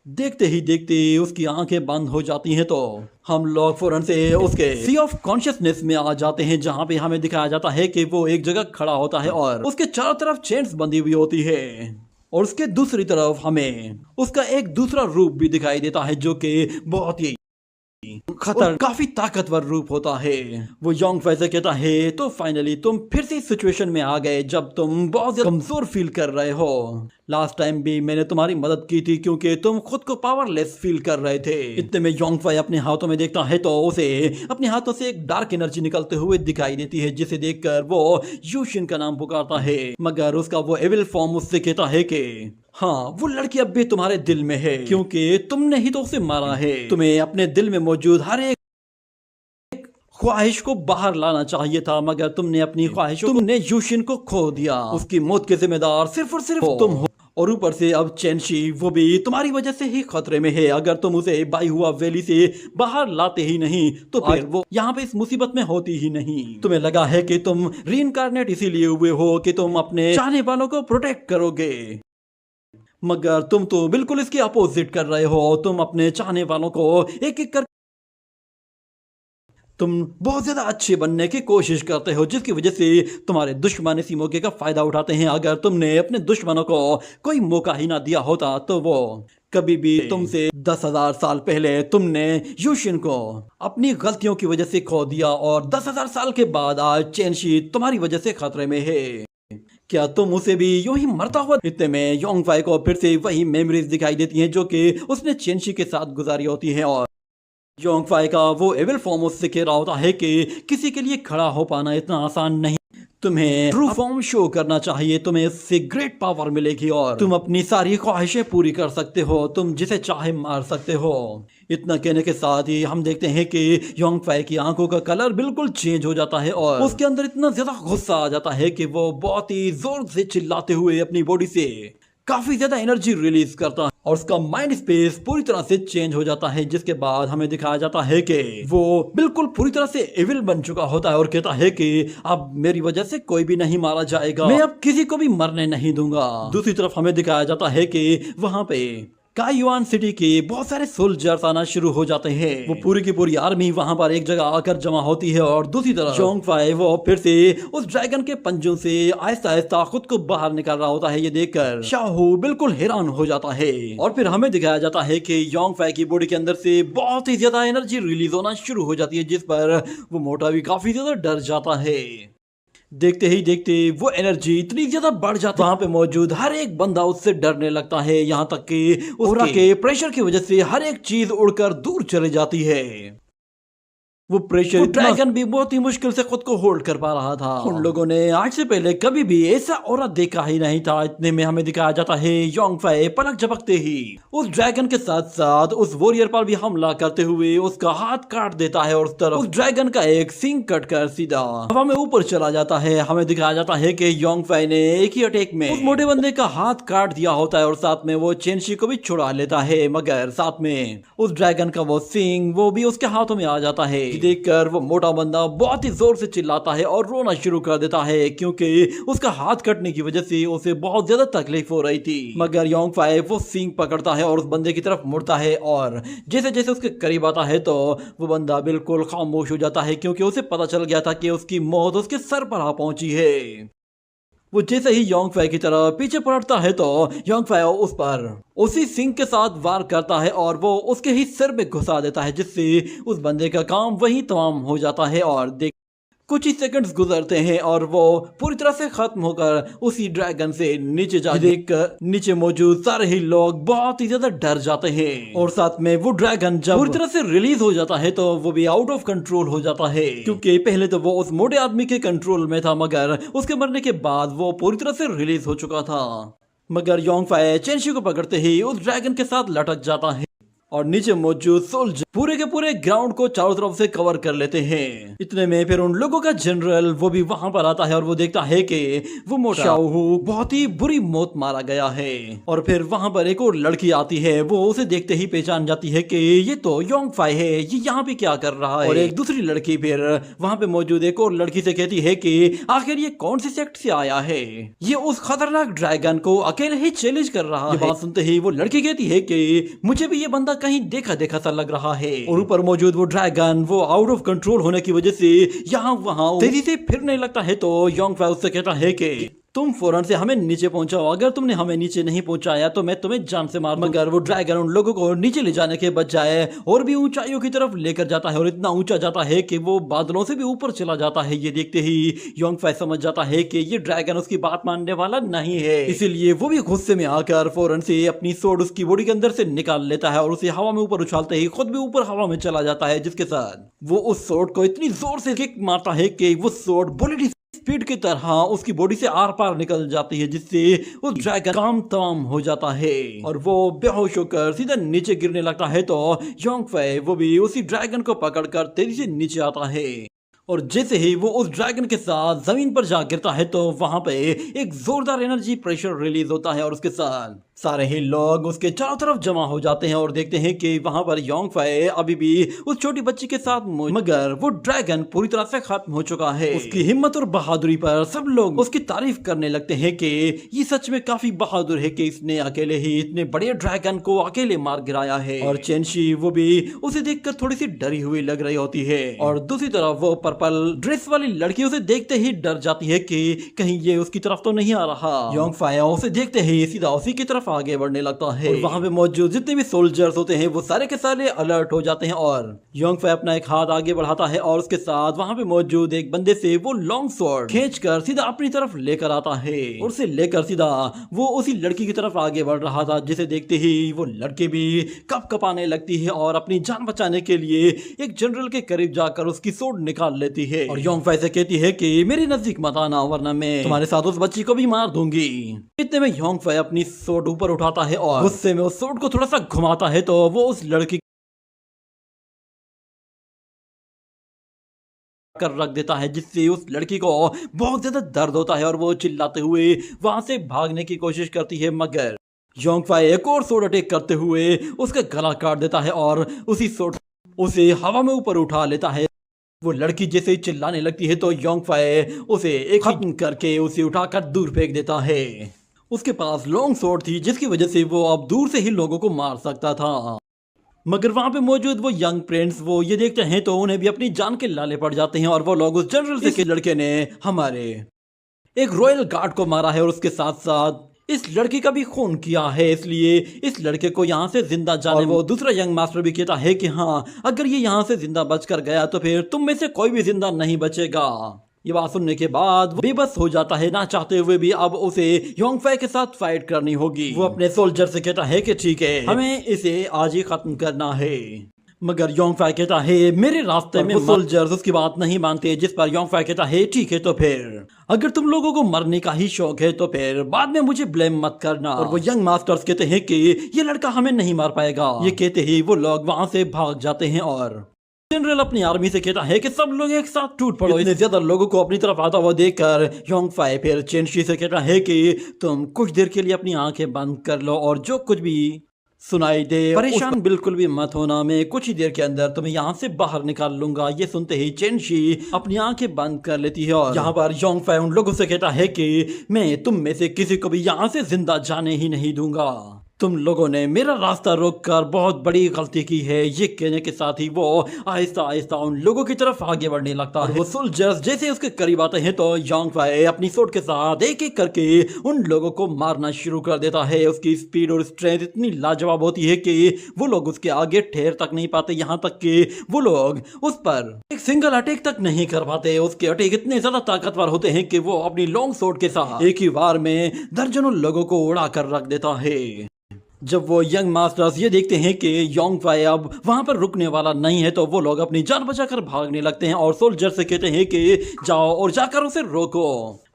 देखते ही देखते उसकी आंखें बंद हो जाती हैं तो हम लोग फौरन से उसके सी ऑफ कॉन्शियसनेस में आ जाते हैं, जहां पे हमें दिखाया जाता है कि वो एक जगह खड़ा होता है और उसके चारों तरफ चेन्स बंधी हुई होती है और उसके दूसरी तरफ हमें उसका एक दूसरा रूप भी दिखाई देता है जो कि बहुत ही खतर काफी ताकतवर रूप होता है। वो योंग फाई से कहता है तो फाइनली तुम फिर से इस सिचुएशन में आ गए जब तुम बहुत ज्यादा कमजोर फील कर रहे हो। लास्ट टाइम भी मैंने तुम्हारी मदद की थी क्योंकि तुम खुद को पावरलेस फील कर रहे थे। इतने में योंग फाई अपने हाथों में देखता है तो उसे अपने हाथों से एक डार्क एनर्जी निकलते हुए दिखाई देती है, जिसे देखकर वो यूशिन का नाम पुकारता है, मगर उसका वो एविल फॉर्म उससे कहता है कि हाँ वो लड़की अब भी तुम्हारे दिल में है क्योंकि तुमने ही तो उसे मारा है। तुम्हें अपने दिल में मौजूद हर एक ख्वाहिश को बाहर लाना चाहिए था, मगर तुमने अपनी ख्वाहिशों तुमने यूशिन को खो दिया। उसकी मौत के जिम्मेदार सिर्फ और सिर्फ तुम हो। और ऊपर से अब चेंशी, वो भी तुम्हारी वजह से ही खतरे में है। अगर तुम उसे बाई हुआ वैली से बाहर लाते ही नहीं तो फिर वो यहाँ पे इस मुसीबत में होती ही नहीं। तुम्हें लगा है कि तुम रीइंकार्नेट इसीलिए हुए हो कि तुम अपने चाहने वालों को प्रोटेक्ट करोगे, मगर तुम तो बिल्कुल इसके अपोजिट कर रहे हो। तुम अपने चाहने वालों को एक एक कर तुम बहुत ज्यादा अच्छे बनने की कोशिश करते हो, जिसकी वजह से तुम्हारे दुश्मन इसी मौके का फायदा उठाते हैं। अगर तुमने अपने दुश्मनों को कोई मौका ही ना दिया होता तो वो कभी भी तुमसे 10,000 साल पहले तुमने यूशिन को अपनी गलतियों की वजह से खो दिया, और 10,000 साल के बाद आज चेंशी तुम्हारी वजह से खतरे में है। क्या तुम उसे भी यूं ही मरता हुआ? इतने में योंगफाई को फिर से वही मेमोरीज दिखाई देती हैं जो कि उसने चेंशी के साथ गुजारी होती हैं, और योंगफाई का वो एविल फॉर्म उससे कह रहा होता है कि किसी के लिए खड़ा हो पाना इतना आसान नहीं। तुम्हें ट्रू फॉर्म शो करना चाहिए, तुम्हें इससे ग्रेट पावर मिलेगी और तुम अपनी सारी ख्वाहिशें पूरी कर सकते हो। तुम जिसे चाहे मार सकते हो। इतना कहने के साथ ही हम देखते हैं कि योंगफाई की आंखों का कलर बिल्कुल चेंज हो जाता है और उसके अंदर इतना ज्यादा गुस्सा आ जाता है कि वो बहुत ही जोर से चिल्लाते हुए अपनी बॉडी से काफी ज्यादा एनर्जी रिलीज करता है और उसका माइंड स्पेस पूरी तरह से चेंज हो जाता है, जिसके बाद हमें दिखाया जाता है कि वो बिल्कुल पूरी तरह से एविल बन चुका होता है और कहता है कि अब मेरी वजह से कोई भी नहीं मारा जाएगा, मैं अब किसी को भी मरने नहीं दूंगा। दूसरी तरफ हमें दिखाया जाता है कि वहां पे कायुआन सिटी के बहुत सारे सोल्जर्स आना शुरू हो जाते हैं। वो पूरी की पूरी आर्मी वहां पर एक जगह आकर जमा होती है और दूसरी तरफ योंगफाई वो फिर से उस ड्रैगन के पंजों से आहिस्ता आहिस्ता खुद को बाहर निकाल रहा होता है। ये देखकर शाहू बिल्कुल हैरान हो जाता है और फिर हमें दिखाया जाता है कि योंगफाई की बॉडी के अंदर से बहुत ही ज्यादा एनर्जी रिलीज होना शुरू हो जाती है, जिस पर वो मोटा भी काफी ज्यादा डर जाता है। देखते ही देखते वो एनर्जी इतनी ज्यादा बढ़ जाती है, वहां पे मौजूद हर एक बंदा उससे डरने लगता है, यहाँ तक कि उसके प्रेशर की वजह से हर एक चीज उड़कर दूर चली जाती है। वो प्रेशर ड्रैगन भी बहुत ही मुश्किल से खुद को होल्ड कर पा रहा था। उन लोगों ने आज से पहले कभी भी ऐसा औरत देखा ही नहीं था। इतने में हमें दिखाया जाता है योंगफाई पलक झपकते ही उस ड्रैगन के साथ साथ उस वॉरियर पर भी हमला करते हुए उसका हाथ काट देता है और उस तरफ उस ड्रैगन का एक सिंग कट कर सीधा हवा में ऊपर चला जाता है। हमें दिखाया जाता है कि योंगफाई ने एक ही अटैक में उस मोटे बंदे का हाथ काट दिया होता है और साथ में वो चेंशी को भी छुड़ा लेता है, मगर साथ में उस ड्रैगन का वो सिंग वो भी उसके हाथों में आ जाता है। देखकर वो मोटा बंदा बहुत ही जोर से चिल्लाता है और रोना शुरू कर देता है, क्योंकि उसका हाथ कटने की वजह से उसे बहुत ज्यादा तकलीफ हो रही थी। मगर योंगफाई वो सिंग पकड़ता है और उस बंदे की तरफ मुड़ता है और जैसे जैसे उसके करीब आता है तो वो बंदा बिल्कुल खामोश हो जाता है, क्योंकि उसे पता चल गया था कि उसकी मौत उसके सर पर आ पहुंची है। वो जैसे ही योंगफाई की तरफ पीछे पलटता है तो योंगफाई उस पर उसी सिंग के साथ वार करता है और वो उसके ही सिर में घुसा देता है, जिससे उस बंदे का काम वही तमाम हो जाता है। और देख कुछ ही सेकंड्स गुजरते हैं और वो पूरी तरह से खत्म होकर उसी ड्रैगन से नीचे जा देखकर नीचे मौजूद सारे ही लोग बहुत ही ज्यादा डर जाते हैं। और साथ में वो ड्रैगन जब पूरी तरह से रिलीज हो जाता है तो वो भी आउट ऑफ कंट्रोल हो जाता है, क्योंकि पहले तो वो उस मोटे आदमी के कंट्रोल में था, मगर उसके मरने के बाद वो पूरी तरह से रिलीज हो चुका था। मगर योंगफाई चेंशी को पकड़ते ही उस ड्रैगन के साथ लटक जाता है और नीचे मौजूद सोल्जर पूरे के पूरे ग्राउंड को चारों तरफ से कवर कर लेते हैं। इतने में फिर उन लोगों का जनरल वो भी वहां पर आता है और वो देखता है कि वो मोटा शाहू बहुत ही बुरी मौत मारा गया है। और फिर वहां पर एक और लड़की आती है, वो उसे देखते ही पहचान जाती है कि ये तो योंगफाई है, ये यहाँ पे क्या कर रहा है। और एक दूसरी लड़की फिर वहां पे मौजूद एक और लड़की से कहती है कि आखिर ये कौन सी सेक्ट से आया है, ये उस खतरनाक ड्रैगन को अकेले ही चैलेंज कर रहा है। बात सुनते ही वो लड़की कहती है कि मुझे भी ये बंदा कहीं देखा देखा सा लग रहा है। और ऊपर मौजूद वो ड्रैगन वो आउट ऑफ कंट्रोल होने की वजह से यहाँ वहाँ तेजी से फिरने लगता है। तो योंगफाई उससे कहता है कि तुम फौरन से हमें नीचे पहुंचाओ, अगर तुमने हमें नीचे नहीं पहुंचाया तो मैं तुम्हें जान से मार दूंगा। मगर वो ड्रैगन उन लोगों को नीचे ले जाने के बजाय और भी ऊंचाइयों की तरफ लेकर जाता है और इतना ऊंचा जाता है कि वो बादलों से भी ऊपर चला जाता है। ये देखते ही योंगफाई समझ जाता है कि ये ड्रैगन उसकी बात मानने वाला नहीं है, इसीलिए वो भी गुस्से में आकर फौरन से अपनी सोड उसकी बॉडी के अंदर से निकाल लेता है और उसे हवा में ऊपर उछालते ही खुद भी ऊपर हवा में चला जाता है, जिसके साथ वो उस सोड को इतनी जोर से किक मारता है कि वो सोड बुलेट स्पीड की तरह उसकी बॉडी से आर पार निकल जाती है, जिससे उस ड्रैगन काम तमाम हो जाता है और वो बेहोश होकर सीधा नीचे गिरने लगता है। तो योंगफei वो भी उसी ड्रैगन को पकड़कर तेजी से नीचे आता है और जैसे ही वो उस ड्रैगन के साथ जमीन पर जा गिरता है तो वहां पे एक जोरदार एनर्जी प्रेशर रिलीज होता है और उसके साथ सारे ही लोग उसके चारों तरफ जमा हो जाते हैं और देखते हैं कि वहां पर योंगफei अभी भी उस छोटी बच्ची के साथ मगर वो ड्रैगन पूरी तरह से खत्म हो चुका है। उसकी हिम्मत और बहादुरी पर सब लोग उसकी तारीफ करने लगते हैं कि ये सच में काफी बहादुर है कि इसने अकेले ही इतने बड़े ड्रैगन को अकेले मार गिराया है। और चेनशी वो भी उसे देखकर थोड़ी सी डरी हुई लग रही होती है और दूसरी तरफ वो पर्पल ड्रेस वाली लड़की उसे देखते ही डर जाती है कि कहीं ये उसकी तरफ तो नहीं आ रहा। योंगफei उसे देखते ही सीधा उसी की तरफ आगे बढ़ने लगता है और वहां पे मौजूद जितने भी सोल्जर्स होते हैं वो सारे के सारे अलर्ट हो जाते हैं और योंगफei अपना एक हाथ आगे बढ़ाता है और उसके साथ वहां पे मौजूद एक बंदे से वो लॉन्ग स्वॉर्ड खींचकर सीधा अपनी तरफ लेकर आता है और उसे लेकर सीधा वो उसी लड़की की तरफ आगे बढ़ रहा था, जिसे देखते ही वो लड़की भी कप कपाने लगती है और अपनी जान बचाने के लिए एक जनरल के करीब जाकर उसकी सोड निकाल लेती है और योंगफei से कहती है कि मेरे नजदीक मत आना वरना मैं तुम्हारे साथ उस बच्ची को भी मार दूंगी। इतने में योंगफei अपनी सोड ऊपर उठाता है और गुस्से में उस सोड को थोड़ा सा घुमाता है तो वो उस लड़की कर रख देता है, जिससे उस लड़की को बहुत ज्यादा दर्द होता है और वो चिल्लाते हुए वहां से भागने की कोशिश करती है। मगर योंगफei एक और सोड अटैक करते हुए उसका गला काट देता है और उसी सोड उसे हवा में ऊपर उठा लेता है। वो लड़की जैसे ही चिल्लाने लगती है तो योंगफei उसे एक खत्म करके उसे उठाकर दूर फेंक देता है। उसके पास लॉन्ग स्वॉर्ड थी जिसकी वजह से वो अब दूर से ही लोगों को मार सकता था। मगर वहां पे मौजूद वो यंग प्रिंस वो ये देखते हैं तो उन्हें भी अपनी जान के लाले पड़ जाते हैं और वो लोग उस जनरल से के लड़के ने हमारे एक रॉयल गार्ड को मारा है और उसके साथ साथ इस लड़की का भी खून किया है, इसलिए इस लड़के को यहाँ से जिंदा जाने। वो दूसरा यंग मास्टर भी कहता है कि हाँ, अगर ये यहाँ से जिंदा बचकर गया तो फिर तुम में से कोई भी जिंदा नहीं बचेगा। ये बात सुनने के बाद वो बेबस हो जाता है, ना चाहते हुए भी अब उसे योंगफei के साथ फाइट करनी होगी। वो अपने सोल्जर से कहता है कि ठीक है, हमें इसे आज ही खत्म करना है। मगर योंगफei कहता है मेरे रास्ते में सोल्जर्स उसकी बात नहीं मानते, जिस पर योंगफei कहता है ठीक है तो फिर अगर तुम लोगों को मरने का ही शौक है तो फिर बाद में मुझे ब्लेम मत करना। और वो यंग मास्टर्स कहते हैं कि ये लड़का हमें नहीं मार पाएगा। ये कहते ही वो लोग वहां से भाग जाते हैं और जनरल अपनी आर्मी से कहता है कि सब लोग एक साथ टूट पड़ो। इतने ज्यादा लोगों को अपनी तरफ आता हुआ देखकर योंगफei फिर चेनशी से कहता है कि तुम कुछ देर के लिए अपनी आंखें बंद कर लो और जो कुछ भी सुनाई दे परेशान बिल्कुल भी मत होना, मैं कुछ ही देर के अंदर तुम्हें यहाँ से बाहर निकाल लूंगा। ये सुनते ही चेनशी अपनी आंखें बंद कर लेती है और यहाँ पर योंगफei उन लोगों से कहता है कि मैं तुम में से किसी को भी यहाँ से जिंदा जाने ही नहीं दूंगा। तुम लोगों ने मेरा रास्ता रोककर बहुत बड़ी गलती की है। ये कहने के साथ ही वो आहिस्ता आहिस्ता उन लोगों की तरफ आगे बढ़ने लगता है। वो सोल्जर्स जैसे उसके करीब आते हैं तो योंगफei अपनी सोड के साथ एक एक करके उन लोगों को मारना शुरू कर देता है। उसकी स्पीड और स्ट्रेंथ इतनी लाजवाब होती है कि वो लोग उसके आगे ठहर तक नहीं पाते, यहाँ तक कि वो लोग उस पर एक सिंगल अटैक तक नहीं कर पाते। उसके अटैक इतने ज्यादा ताकतवर होते हैं कि वो अपनी लॉन्ग सोड के साथ एक ही बार में दर्जनों लोगों को उड़ा कर रख देता है। जब वो यंग मास्टर्स ये देखते हैं कि योंगफei अब वहां पर रुकने वाला नहीं है तो वो लोग अपनी जान बचाकर भागने लगते हैं और सोल्जर से कहते हैं कि जाओ और जाकर उसे रोको।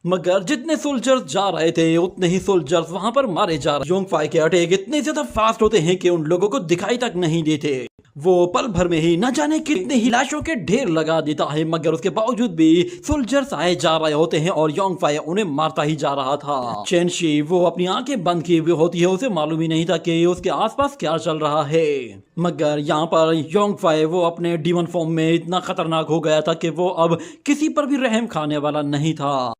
मगर जितने सोल्जर्स जा रहे थे उतने ही सोल्जर्स वहां पर मारे जा रहे। योंगफei के अटैक इतने ज्यादा फास्ट होते हैं कि उन लोगों को दिखाई तक नहीं देते। वो पल भर में ही न जाने कितने ही लाशों के ढेर लगा देता है, मगर उसके बावजूद भी सोल्जर्स आए जा रहे होते हैं और योंगफei उन्हें मारता ही जा रहा था। चेनशी वो अपनी आंखें बंद की हुई होती है, उसे मालूम ही नहीं था कि उसके आसपास क्या चल रहा है। मगर यहाँ पर योंगफei वो अपने डीमन फॉर्म में इतना खतरनाक हो गया था कि वो अब किसी पर भी रहम खाने वाला नहीं था।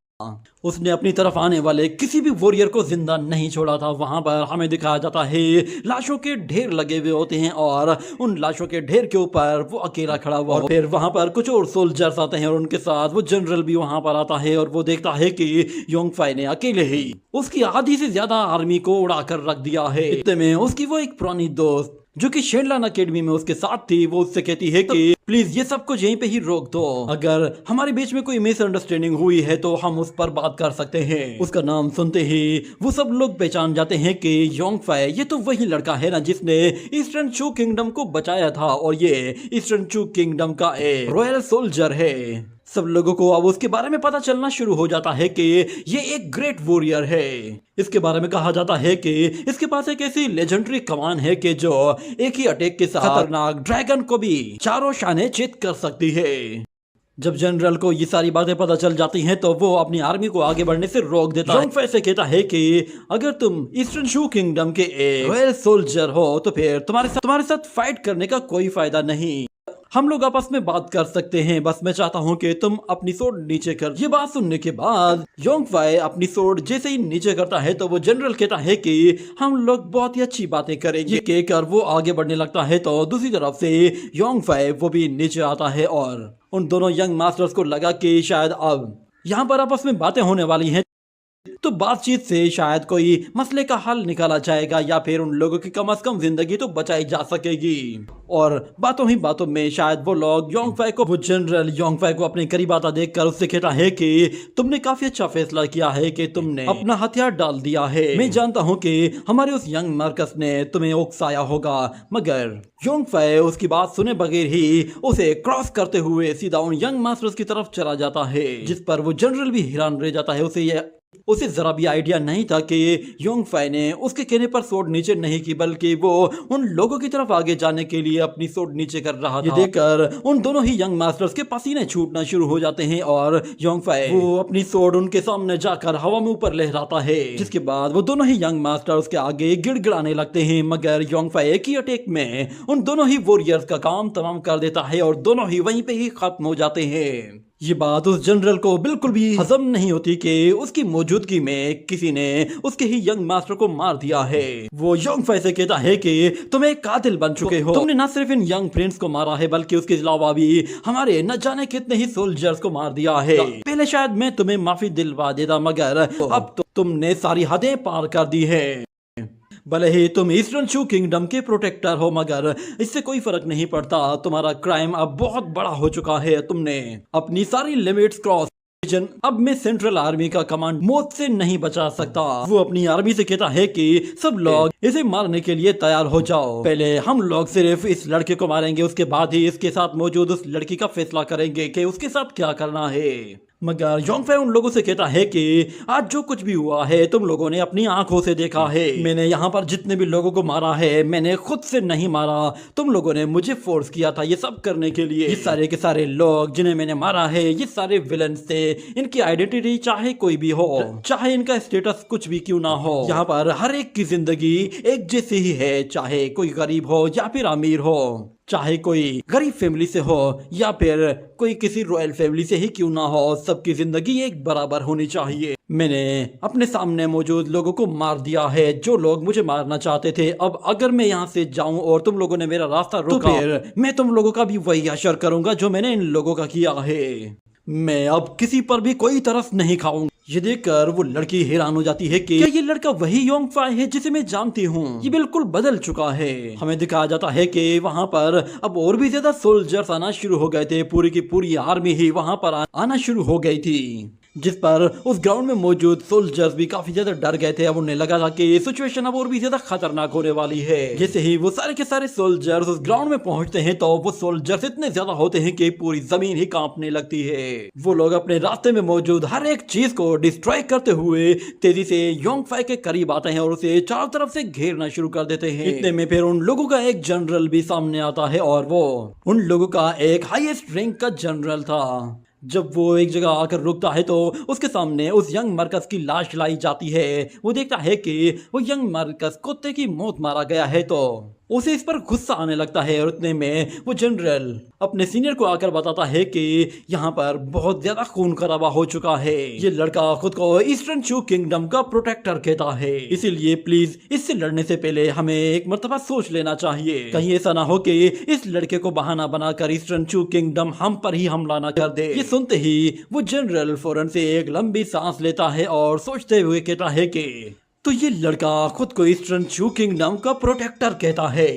उसने अपनी तरफ आने वाले किसी भी वॉरियर को जिंदा नहीं छोड़ा था। वहां पर हमें दिखाया जाता है लाशों के ढेर लगे हुए होते हैं और उन लाशों के ढेर के ऊपर वो अकेला खड़ा हुआ। और फिर वहां पर कुछ और सोल्जर्स आते हैं और उनके साथ वो जनरल भी वहां पर आता है और वो देखता है कि योंगफei ने अकेले ही उसकी आधी से ज्यादा आर्मी को उड़ा कर रख दिया है। इतने में उसकी वो एक पुरानी दोस्त जो कि शेनलान अकेडमी में उसके साथ थी, वो उससे कहती है कि प्लीज ये सब कुछ यहीं पे ही रोक दो। अगर हमारे बीच में कोई मिसअंडरस्टैंडिंग हुई है तो हम उस पर बात कर सकते हैं। उसका नाम सुनते ही वो सब लोग पहचान जाते हैं कि योंगफei ये तो वही लड़का है ना जिसने ईस्टर्न चू किंगडम को बचाया था और ये ईस्टर्न चू किंगडम का एक रॉयल सोल्जर है। सब लोगों को अब उसके बारे में पता चलना शुरू हो जाता है कि ये एक ग्रेट वॉरियर है। इसके बारे में कहा जाता है कि इसके पास एक ऐसी लेजेंडरी कमान है कि जो एक ही अटैक के साथ खतरनाक ड्रैगन को भी चारों शाने चित कर सकती है। जब जनरल को ये सारी बातें पता चल जाती हैं तो वो अपनी आर्मी को आगे बढ़ने से रोक देता है। जोंग से कहता है कि अगर तुम ईस्टर्न शू किंगडम के एक रॉयल सोल्जर हो तो फिर तुम्हारे साथ फाइट करने का कोई फायदा नहीं। हम लोग आपस में बात कर सकते हैं, बस मैं चाहता हूँ कि तुम अपनी सोड नीचे कर। ये बात सुनने के बाद योंग फाई अपनी सोड जैसे ही नीचे करता है तो वो जनरल कहता है कि हम लोग बहुत ही अच्छी बातें करेंगे। कहकर वो आगे बढ़ने लगता है तो दूसरी तरफ से योंग फाई वो भी नीचे आता है और उन दोनों यंग मास्टर्स को लगा कि शायद अब यहाँ पर आपस में बातें होने वाली हैं तो बातचीत से शायद कोई मसले का हल निकाला जाएगा या फिर उन लोगों की कम से कम जिंदगी तो बचाई जा सकेगी। और बातों ही बातों में शायद वो लोग योंग फाई को, वो जनरल योंग फाई को अपने करीब आता देखकर उससे कहता है कि तुमने काफी अच्छा फैसला किया है कि तुमने अपना हथियार डाल दिया है। मैं जानता हूँ कि हमारे उस यंग मार्कस ने तुम्हें उकसाया होगा, मगर योंग फाई उसकी बात सुने बगैर ही उसे क्रॉस करते हुए सीधा उन यंग मास्टर्स की तरफ चला जाता है, जिस पर वो जनरल भी हैरान रह जाता है। उसे जरा भी आइडिया नहीं था कि योंग फाई ने उसके कहने पर सोड नीचे नहीं की, बल्कि वो उन लोगों की तरफ आगे जाने के लिए अपनी सोड नीचे कर रहा था। ये देखकर उन दोनों ही यंग मास्टर्स के पसीने छूटना शुरू हो जाते हैं और योंग फाई वो अपनी सोड उनके सामने जाकर हवा में ऊपर लहराता है, जिसके बाद वो दोनों ही यंग मास्टर उसके आगे गिड़गिड़ाने लगते हैं। मगर योंग फाई एक ही अटैक में उन दोनों ही वॉरियर्स का काम तमाम कर देता है और दोनों ही वहीं पे ही खत्म हो जाते हैं। ये बात उस जनरल को बिल्कुल भी हजम नहीं होती कि उसकी मौजूदगी में किसी ने उसके ही यंग मास्टर को मार दिया है। वो योंग फाई से कहता है कि तुम एक कातिल बन चुके हो, तुमने न सिर्फ इन यंग प्रिंस को मारा है बल्कि उसके अलावा भी हमारे न जाने कितने ही सोल्जर्स को मार दिया है। पहले शायद मैं तुम्हें माफी दिलवा देता, मगर अब तो तुमने सारी हदें पार कर दी है। भले ही तुम ईस्टर्न शू किंगडम के प्रोटेक्टर हो, मगर इससे कोई फर्क नहीं पड़ता। तुम्हारा क्राइम अब बहुत बड़ा हो चुका है, तुमने अपनी सारी लिमिट्स क्रॉस। अब मैं सेंट्रल आर्मी का कमांड मौत से नहीं बचा सकता। वो अपनी आर्मी से कहता है कि सब लोग इसे मारने के लिए तैयार हो जाओ। पहले हम लोग सिर्फ इस लड़के को मारेंगे, उसके बाद ही इसके साथ मौजूद उस लड़की का फैसला करेंगे कि उसके साथ क्या करना है। मगर योंग फाई उन लोगों से कहता है कि आज जो कुछ भी हुआ है तुम लोगों ने अपनी आंखों से देखा है। मैंने यहाँ पर जितने भी लोगों को मारा है मैंने खुद से नहीं मारा, तुम लोगों ने मुझे फोर्स किया था ये सब करने के लिए। ये सारे के सारे लोग जिन्हें मैंने मारा है ये सारे विलन्स थे। इनकी आइडेंटिटी चाहे कोई भी हो, चाहे इनका स्टेटस कुछ भी क्यों ना हो, यहाँ पर हर एक की जिंदगी एक जैसी ही है, चाहे कोई गरीब हो या फिर अमीर हो, चाहे कोई गरीब फैमिली से हो या फिर कोई किसी रॉयल फैमिली से ही क्यों ना हो, सबकी जिंदगी एक बराबर होनी चाहिए। मैंने अपने सामने मौजूद लोगों को मार दिया है जो लोग मुझे मारना चाहते थे। अब अगर मैं यहाँ से जाऊं और तुम लोगों ने मेरा रास्ता रोका तो फिर मैं तुम लोगों का भी वही असर करूंगा जो मैंने इन लोगों का किया है। मैं अब किसी पर भी कोई तरस नहीं खाऊंगा। ये देखकर वो लड़की हैरान हो जाती है कि क्या ये लड़का वही योंग फाई है जिसे मैं जानती हूँ? ये बिल्कुल बदल चुका है। हमें दिखाया जाता है कि वहाँ पर अब और भी ज्यादा सोल्जर्स आना शुरू हो गए थे। पूरी की पूरी आर्मी ही वहाँ पर आना शुरू हो गई थी, जिस पर उस ग्राउंड में मौजूद सोल्जर्स भी काफी ज्यादा डर गए थे। अब उन्हें लगा था कि सिचुएशन अब और भी ज्यादा खतरनाक होने वाली है। जैसे ही वो सारे के सारे सोल्जर्स उस ग्राउंड में पहुंचते हैं तो वो सोल्जर्स इतने ज्यादा होते हैं कि पूरी जमीन ही कांपने लगती है। वो लोग अपने रास्ते में मौजूद हर एक चीज को डिस्ट्रॉय करते हुए तेजी से योंग फाई के करीब आते हैं और उसे चारों तरफ से घेरना शुरू कर देते हैं। इतने में फिर उन लोगों का एक जनरल भी सामने आता है और वो उन लोगों का एक हाईएस्ट रैंक का जनरल था। जब वो एक जगह आकर रुकता है तो उसके सामने उस यंग मार्कस की लाश लाई जाती है। वो देखता है कि वो यंग मार्कस कुत्ते की मौत मारा गया है तो उसे इस पर गुस्सा आने लगता है। और उतने में वो जनरल अपने सीनियर को आकर बताता है कि यहाँ पर बहुत ज्यादा खून खराबा हो चुका है। ये लड़का खुद को ईस्टर्न शू किंगडम का प्रोटेक्टर कहता है, इसीलिए प्लीज इससे लड़ने से पहले हमें एक मर्तबा सोच लेना चाहिए। कहीं ऐसा ना हो कि इस लड़के को बहाना बनाकर ईस्टर्न शू किंगडम हम पर ही हमला न कर दे। ये सुनते ही वो जनरल फौरन से एक लंबी सांस लेता है और सोचते हुए कहता है कि तो ये लड़का खुद को ईस्टर्न शू किंगडम का प्रोटेक्टर कहता है।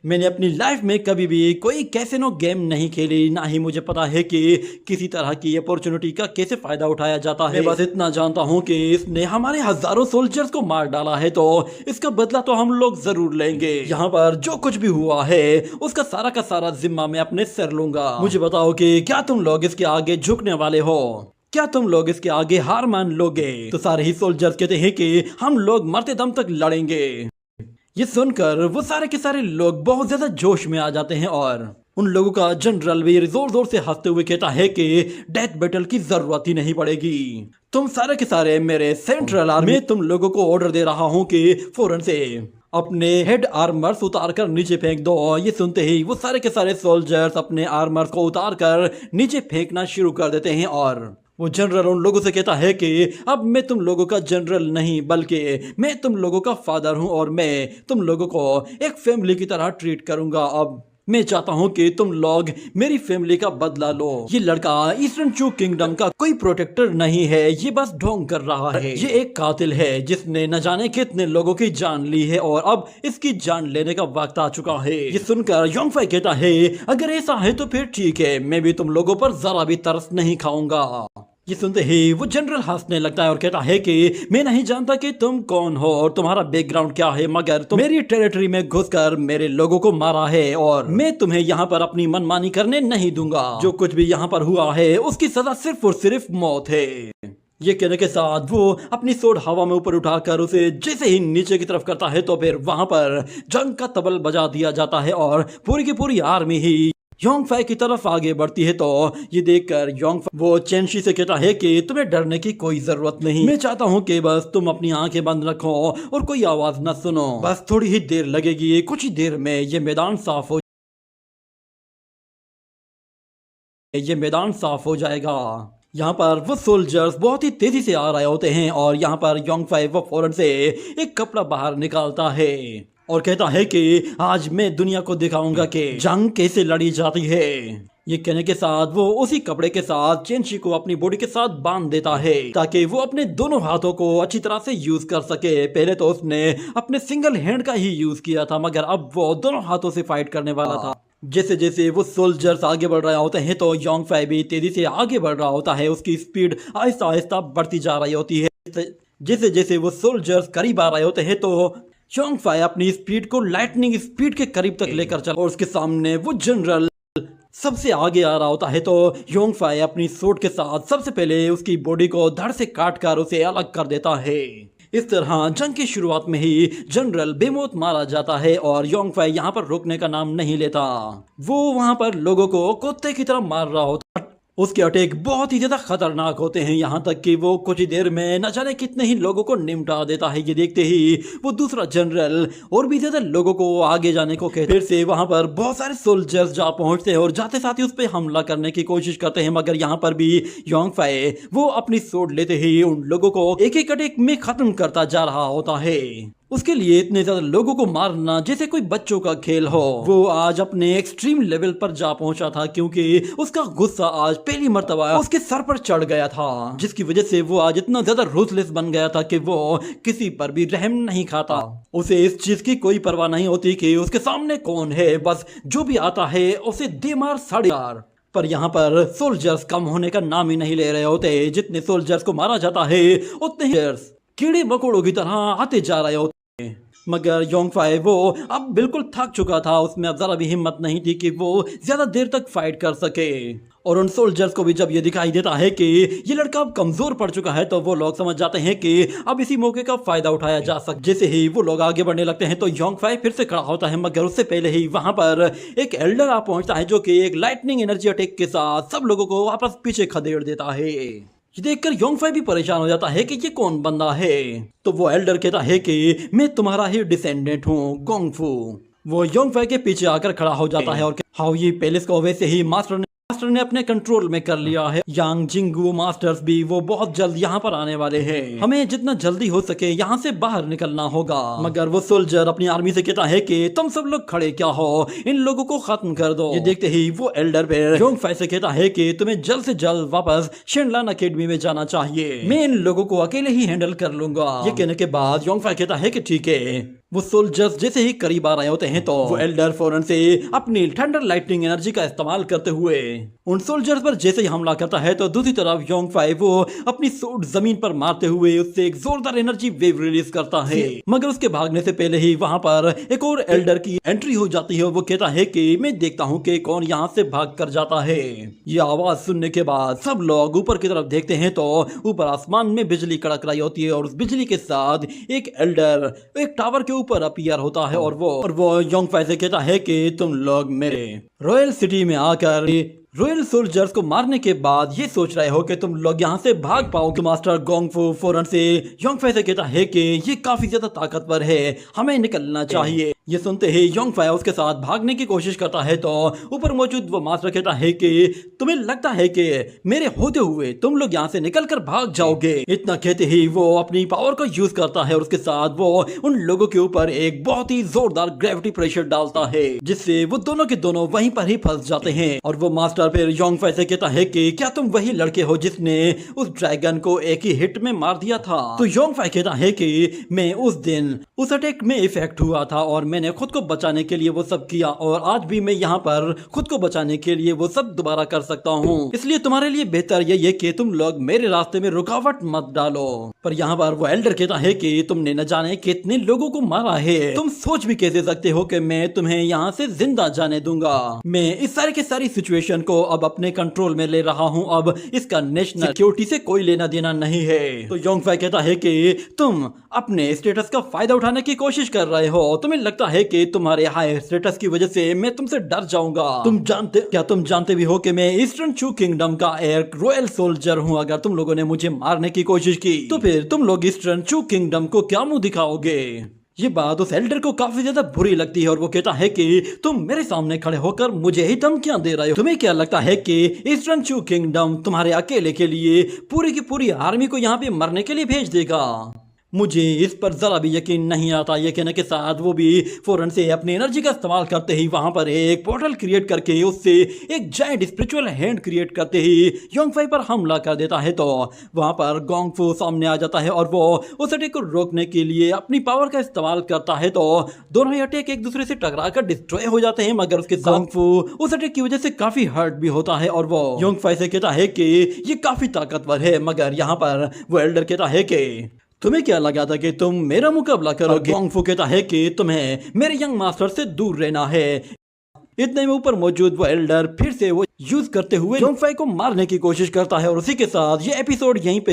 मैंने अपनी लाइफ में कभी भी कोई कैसीनो गेम नहीं खेली, ना ही मुझे पता है कि किसी तरह की अपॉर्चुनिटी का कैसे फायदा उठाया जाता है। मैं बस इतना जानता हूँ कि इसने हमारे हजारों सोल्जर्स को मार डाला है, तो इसका बदला तो हम लोग जरूर लेंगे। यहाँ पर जो कुछ भी हुआ है उसका सारा जिम्मा मैं अपने सर लूंगा। मुझे बताओ कि क्या तुम लोग इसके आगे झुकने वाले हो? क्या तुम लोग इसके आगे हार मान लोगे? तो सारे ही सोल्जर्स कहते हैं कि हम लोग मरते दम तक लड़ेंगे। ये सुनकर वो सारे के सारे लोग बहुत ज्यादा जोश में आ जाते हैं और उन लोगों का जनरल भी जोर जोर से हंसते हुए कहता है कि डेथ बैटल की जरूरत ही नहीं पड़ेगी। तुम सारे के सारे मेरे सेंट्रल आर्मी, तुम लोगों को ऑर्डर दे रहा हूँ कि फौरन से अपने हेड आर्मर्स उतार कर नीचे फेंक दो। ये सुनते ही वो सारे के सारे सोल्जर्स अपने आर्मर्स को उतार कर नीचे फेंकना शुरू कर देते हैं और वो जनरल उन लोगों से कहता है कि अब मैं तुम लोगों का जनरल नहीं बल्कि मैं तुम लोगों का फादर हूं और मैं तुम लोगों को एक फैमिली की तरह ट्रीट करूंगा। अब मैं चाहता हूं कि तुम लोग मेरी फैमिली का बदला लो। ये लड़का ईस्टर्न चू किंगडम का कोई प्रोटेक्टर नहीं है, ये बस ढोंग कर रहा है। ये एक कातिल है जिसने न जाने कितने लोगों की जान ली है और अब इसकी जान लेने का वक्त आ चुका है। ये सुनकर योंगफाई कहता है अगर ऐसा है तो फिर ठीक है, मैं भी तुम लोगों पर जरा भी तरस नहीं खाऊंगा। ये सुनते ही वो जनरल हंसने लगता है और कहता है कि मैं नहीं जानता कि तुम कौन हो और तुम्हारा बैकग्राउंड क्या है, मगर तुम मेरी टेरिटरी में घुसकर मेरे लोगों को मारा है और मैं तुम्हें यहाँ पर अपनी मनमानी करने नहीं दूंगा। जो कुछ भी यहाँ पर हुआ है उसकी सजा सिर्फ और सिर्फ मौत है। ये कहने के साथ वो अपनी सोड हवा में ऊपर उठाकर उसे जैसे ही नीचे की तरफ करता है तो फिर वहां पर जंग का तबल बजा दिया जाता है और पूरी की पूरी आर्मी ही योंगफाई की तरफ आगे बढ़ती है। तो ये देखकर योंगफाई वो चेनशी से कहता है कि तुम्हें डरने की कोई जरूरत नहीं, मैं चाहता हूँ कि बस तुम अपनी आंखें बंद रखो और कोई आवाज न सुनो। बस थोड़ी ही देर लगेगी, कुछ ही देर में ये मैदान साफ हो जाएगा। यहाँ पर वो सोल्जर्स बहुत ही तेजी से आ रहे होते हैं और यहाँ पर योंगफाई वो फौरन से एक कपड़ा बाहर निकालता है और कहता है कि आज मैं दुनिया को दिखाऊंगा कि जंग कैसे लड़ी जाती है। ये कहने के साथ वो उसी कपड़े के साथ चेनशी को अपनी बॉडी के साथ बांध देता है ताकि वो अपने दोनों हाथों को अच्छी तरह से यूज कर सके। पहले तो उसने अपने सिंगल हैंड का ही यूज किया था, मगर अब वो दोनों हाथों से फाइट करने वाला था। जैसे जैसे वो सोल्जर्स आगे बढ़ रहे होते हैं तो योंगफाई भी तेजी से आगे बढ़ रहा होता है। उसकी स्पीड आहिस्ता आहिस्ता बढ़ती जा रही होती है। जैसे जैसे वो सोल्जर्स करीब आ रहे होते हैं तो योंगफाई अपनी स्पीड को लाइटनिंग स्पीड के करीब तक लेकर चला और उसके सामने वो जनरल सबसे आगे आ रहा होता है। तो योंगफाई अपनी सोट के साथ सबसे पहले उसकी बॉडी को धड़ से काट कर उसे अलग कर देता है। इस तरह जंग की शुरुआत में ही जनरल बेमौत मारा जाता है और योंगफाई यहाँ पर रुकने का नाम नहीं लेता। वो वहाँ पर लोगों को कुत्ते की तरह मार रहा होता। उसके अटैक बहुत ही ज्यादा खतरनाक होते हैं, यहाँ तक कि वो कुछ ही देर में न जाने कितने ही लोगों को निपटा देता है। ये देखते ही वो दूसरा जनरल और भी ज्यादा लोगों को आगे जाने को कहते। फिर से वहां पर बहुत सारे सोल्जर्स जा पहुंचते हैं और जाते साथ ही उस पर हमला करने की कोशिश करते हैं, मगर यहाँ पर भी योंगफाई वो अपनी सोड लेते ही उन लोगों को एक एक अटैक में खत्म करता जा रहा होता है। उसके लिए इतने ज्यादा लोगों को मारना जैसे कोई बच्चों का खेल हो। वो आज अपने एक्सट्रीम लेवल पर जा पहुंचा था क्योंकि उसका गुस्सा आज पहली मर्तबा उसके सर पर चढ़ गया था, जिसकी वजह से वो आज इतना ज्यादा रूथलेस बन गया था कि वो किसी पर भी रहम नहीं खाता। उसे इस चीज की कोई परवाह नहीं होती कि उसके सामने कौन है, बस जो भी आता है उसे दे मार साड़े मार। पर यहाँ पर सोल्जर्स कम होने का नाम ही नहीं ले रहे होते। जितने सोल्जर्स को मारा जाता है उतने ही कीड़े मकोड़ों की तरह आते जा रहे होते। मगर योंगफाई वो अब बिल्कुल थक चुका था, उसमें अब जरा भी हिम्मत नहीं थी कि वो ज्यादा देर तक फाइट कर सके। और उन सोल्जर्स को भी जब ये दिखाई देता है कि ये लड़का अब कमजोर पड़ चुका है तो वो लोग समझ जाते हैं कि अब इसी मौके का फायदा उठाया जा सकता। जैसे ही वो लोग आगे बढ़ने लगते हैं तो योंगफाई फिर से खड़ा होता है, मगर उससे पहले ही वहां पर एक एल्डर आ पहुंचता है जो कि एक लाइटनिंग एनर्जी अटैक के साथ सब लोगों को वापस पीछे खदेड़ देता है। ये देखकर योंगफाई भी परेशान हो जाता है कि ये कौन बंदा है। तो वो एल्डर कहता है कि मैं तुम्हारा ही डिसेंडेंट हूँ, गोंगफू। वो योंगफाई के पीछे आकर खड़ा हो जाता है और हाँ ये पैलेस को वैसे ही मास्टर ने अपने कंट्रोल में कर लिया है। यांग जिंगू मास्टर्स भी वो बहुत जल्द यहाँ पर आने वाले हैं, हमें जितना जल्दी हो सके यहाँ से बाहर निकलना होगा। मगर वो सोल्जर अपनी आर्मी से कहता है कि तुम सब लोग खड़े क्या हो, इन लोगों को खत्म कर दो। ये देखते ही वो एल्डर पे योंगफाई से कहता है कि तुम्हें जल्द से जल्द वापस शेनलान अकेडमी में जाना चाहिए, मैं इन लोगों को अकेले ही हैंडल कर लूंगा। ये कहने के बाद योंगफाई कहता है कि ठीक है, वो सोल्जर्स जैसे ही करीब आ रहे होते हैं तो वो एल्डर फौरन से अपनी थंडर लाइटनिंग एनर्जी का इस्तेमाल करते हुए उन सोल्जर्स पर जैसे ही हमला करता है तो दूसरी तरफ योंगफाई वो अपनी सूट जमीन पर मारते हुए उससे एक जोरदार एनर्जी वेव रिलीज करता है। मगर उसके भागने से पहले ही वहां पर एक और एल्डर की एंट्री हो जाती है और वो कहता है कि मैं देखता हूँ कि कौन यहाँ से भाग कर जाता है। ये आवाज सुनने के बाद सब लोग ऊपर की तरफ देखते हैं तो ऊपर आसमान में बिजली कड़क रही होती है और उस बिजली के साथ एक एल्डर एक टावर के ऊपर अपीयर होता है और वो योंगफाई से कहता है कि तुम लोग मेरे रॉयल सिटी में आकर रॉयल सोल्जर्स को मारने के बाद ये सोच रहे हो कि तुम लोग यहाँ से भाग पाओगे। तो मास्टर गोंगफू फौरन से योंगफाई से कहता है कि ये काफी ज्यादा ताकतवर है, हमें निकलना चाहिए। ये सुनते ही योंगफाई उसके साथ भागने की कोशिश करता है तो ऊपर मौजूद वो मास्टर कहता है कि तुम्हें लगता है कि मेरे होते हुए तुम लोग यहाँ से निकल कर भाग जाओगे। इतना कहते ही वो अपनी पावर का यूज करता है और उसके साथ वो उन लोगों के ऊपर एक बहुत ही जोरदार ग्रेविटी प्रेशर डालता है जिससे वो दोनों के दोनों वहीं पर ही फंस जाते हैं। और वो मास्टर फिर योंगफाई से कहता है कि क्या तुम वही लड़के हो जिसने उस ड्रैगन को एक ही हिट में मार दिया था। तो योंगफाई कहता है कि मैं उस दिन उस अटैक में इफेक्ट हुआ था और मैंने खुद को बचाने के लिए वो सब किया और आज भी मैं यहाँ पर खुद को बचाने के लिए वो सब दोबारा कर सकता हूँ। इसलिए तुम्हारे लिए बेहतर यही है कि तुम लोग मेरे रास्ते में रुकावट मत डालो। पर यहाँ पर वो एल्डर कहता है कि तुमने न जाने कितने लोगों को मारा है, तुम सोच भी कैसे सकते हो कि मैं तुम्हें यहाँ से जिंदा जाने दूंगा। मैं इस सारे के सारी सिचुएशन को अब अपने कंट्रोल में ले रहा हूँ, अब इसका नेशनल सिक्योरिटी से कोई लेना देना नहीं है। तो योंगफाई कहता है कि तुम अपने स्टेटस का फायदा उठाने की कोशिश कर रहे हो, तुम्हें लगता है कि तुम्हारे हाई स्टेटस की वजह से मैं तुमसे डर जाऊंगा। तुम जानते भी हो कि मैं ईस्टर्न चू किंगडम का एक रॉयल सोल्जर हूँ। अगर तुम लोगों ने मुझे मारने की कोशिश की तो फिर तुम लोग ईस्टर्न चू किंगडम को क्या मुंह दिखाओगे। ये बात उस एल्डर को काफी ज्यादा बुरी लगती है और वो कहता है कि तुम मेरे सामने खड़े होकर मुझे ही धमकियां दे रहे हो। तुम्हें क्या लगता है कि ईस्टर्न चू किंगडम तुम्हारे अकेले के लिए पूरी की पूरी आर्मी को यहाँ पे मरने के लिए भेज देगा? मुझे इस पर जरा भी यकीन नहीं आता। ये कहने के साथ वो भी फौरन से अपनी एनर्जी का इस्तेमाल करते ही वहां पर एक पोर्टल क्रिएट करके उससे एक जायंट स्पिरिचुअल हैंड क्रिएट करते ही योंगफाई पर हमला कर देता है। तो वहां पर गोंगफू सामने आ जाता है और वो उस अटैक को रोकने के लिए अपनी पावर का इस्तेमाल करता है। तो दोनों ही अटैक एक दूसरे से टकरा कर डिस्ट्रॉय हो जाते हैं, मगर उसके गोंगफू उस अटैक की वजह से काफी हर्ट भी होता है और वो योंगफाई से कहता है कि ये काफी ताकतवर है। मगर यहाँ पर वो एल्डर कहता है कि तुम्हें क्या लगा था कि तुम मेरा मुकाबला करोगे? गोंगफू कहता है कि तुम्हें मेरे यंग मास्टर से दूर रहना है। इतने में ऊपर मौजूद वो एल्डर फिर से वो यूज करते हुए योंगफाई को मारने की कोशिश करता है और उसी के साथ ये एपिसोड यहीं पे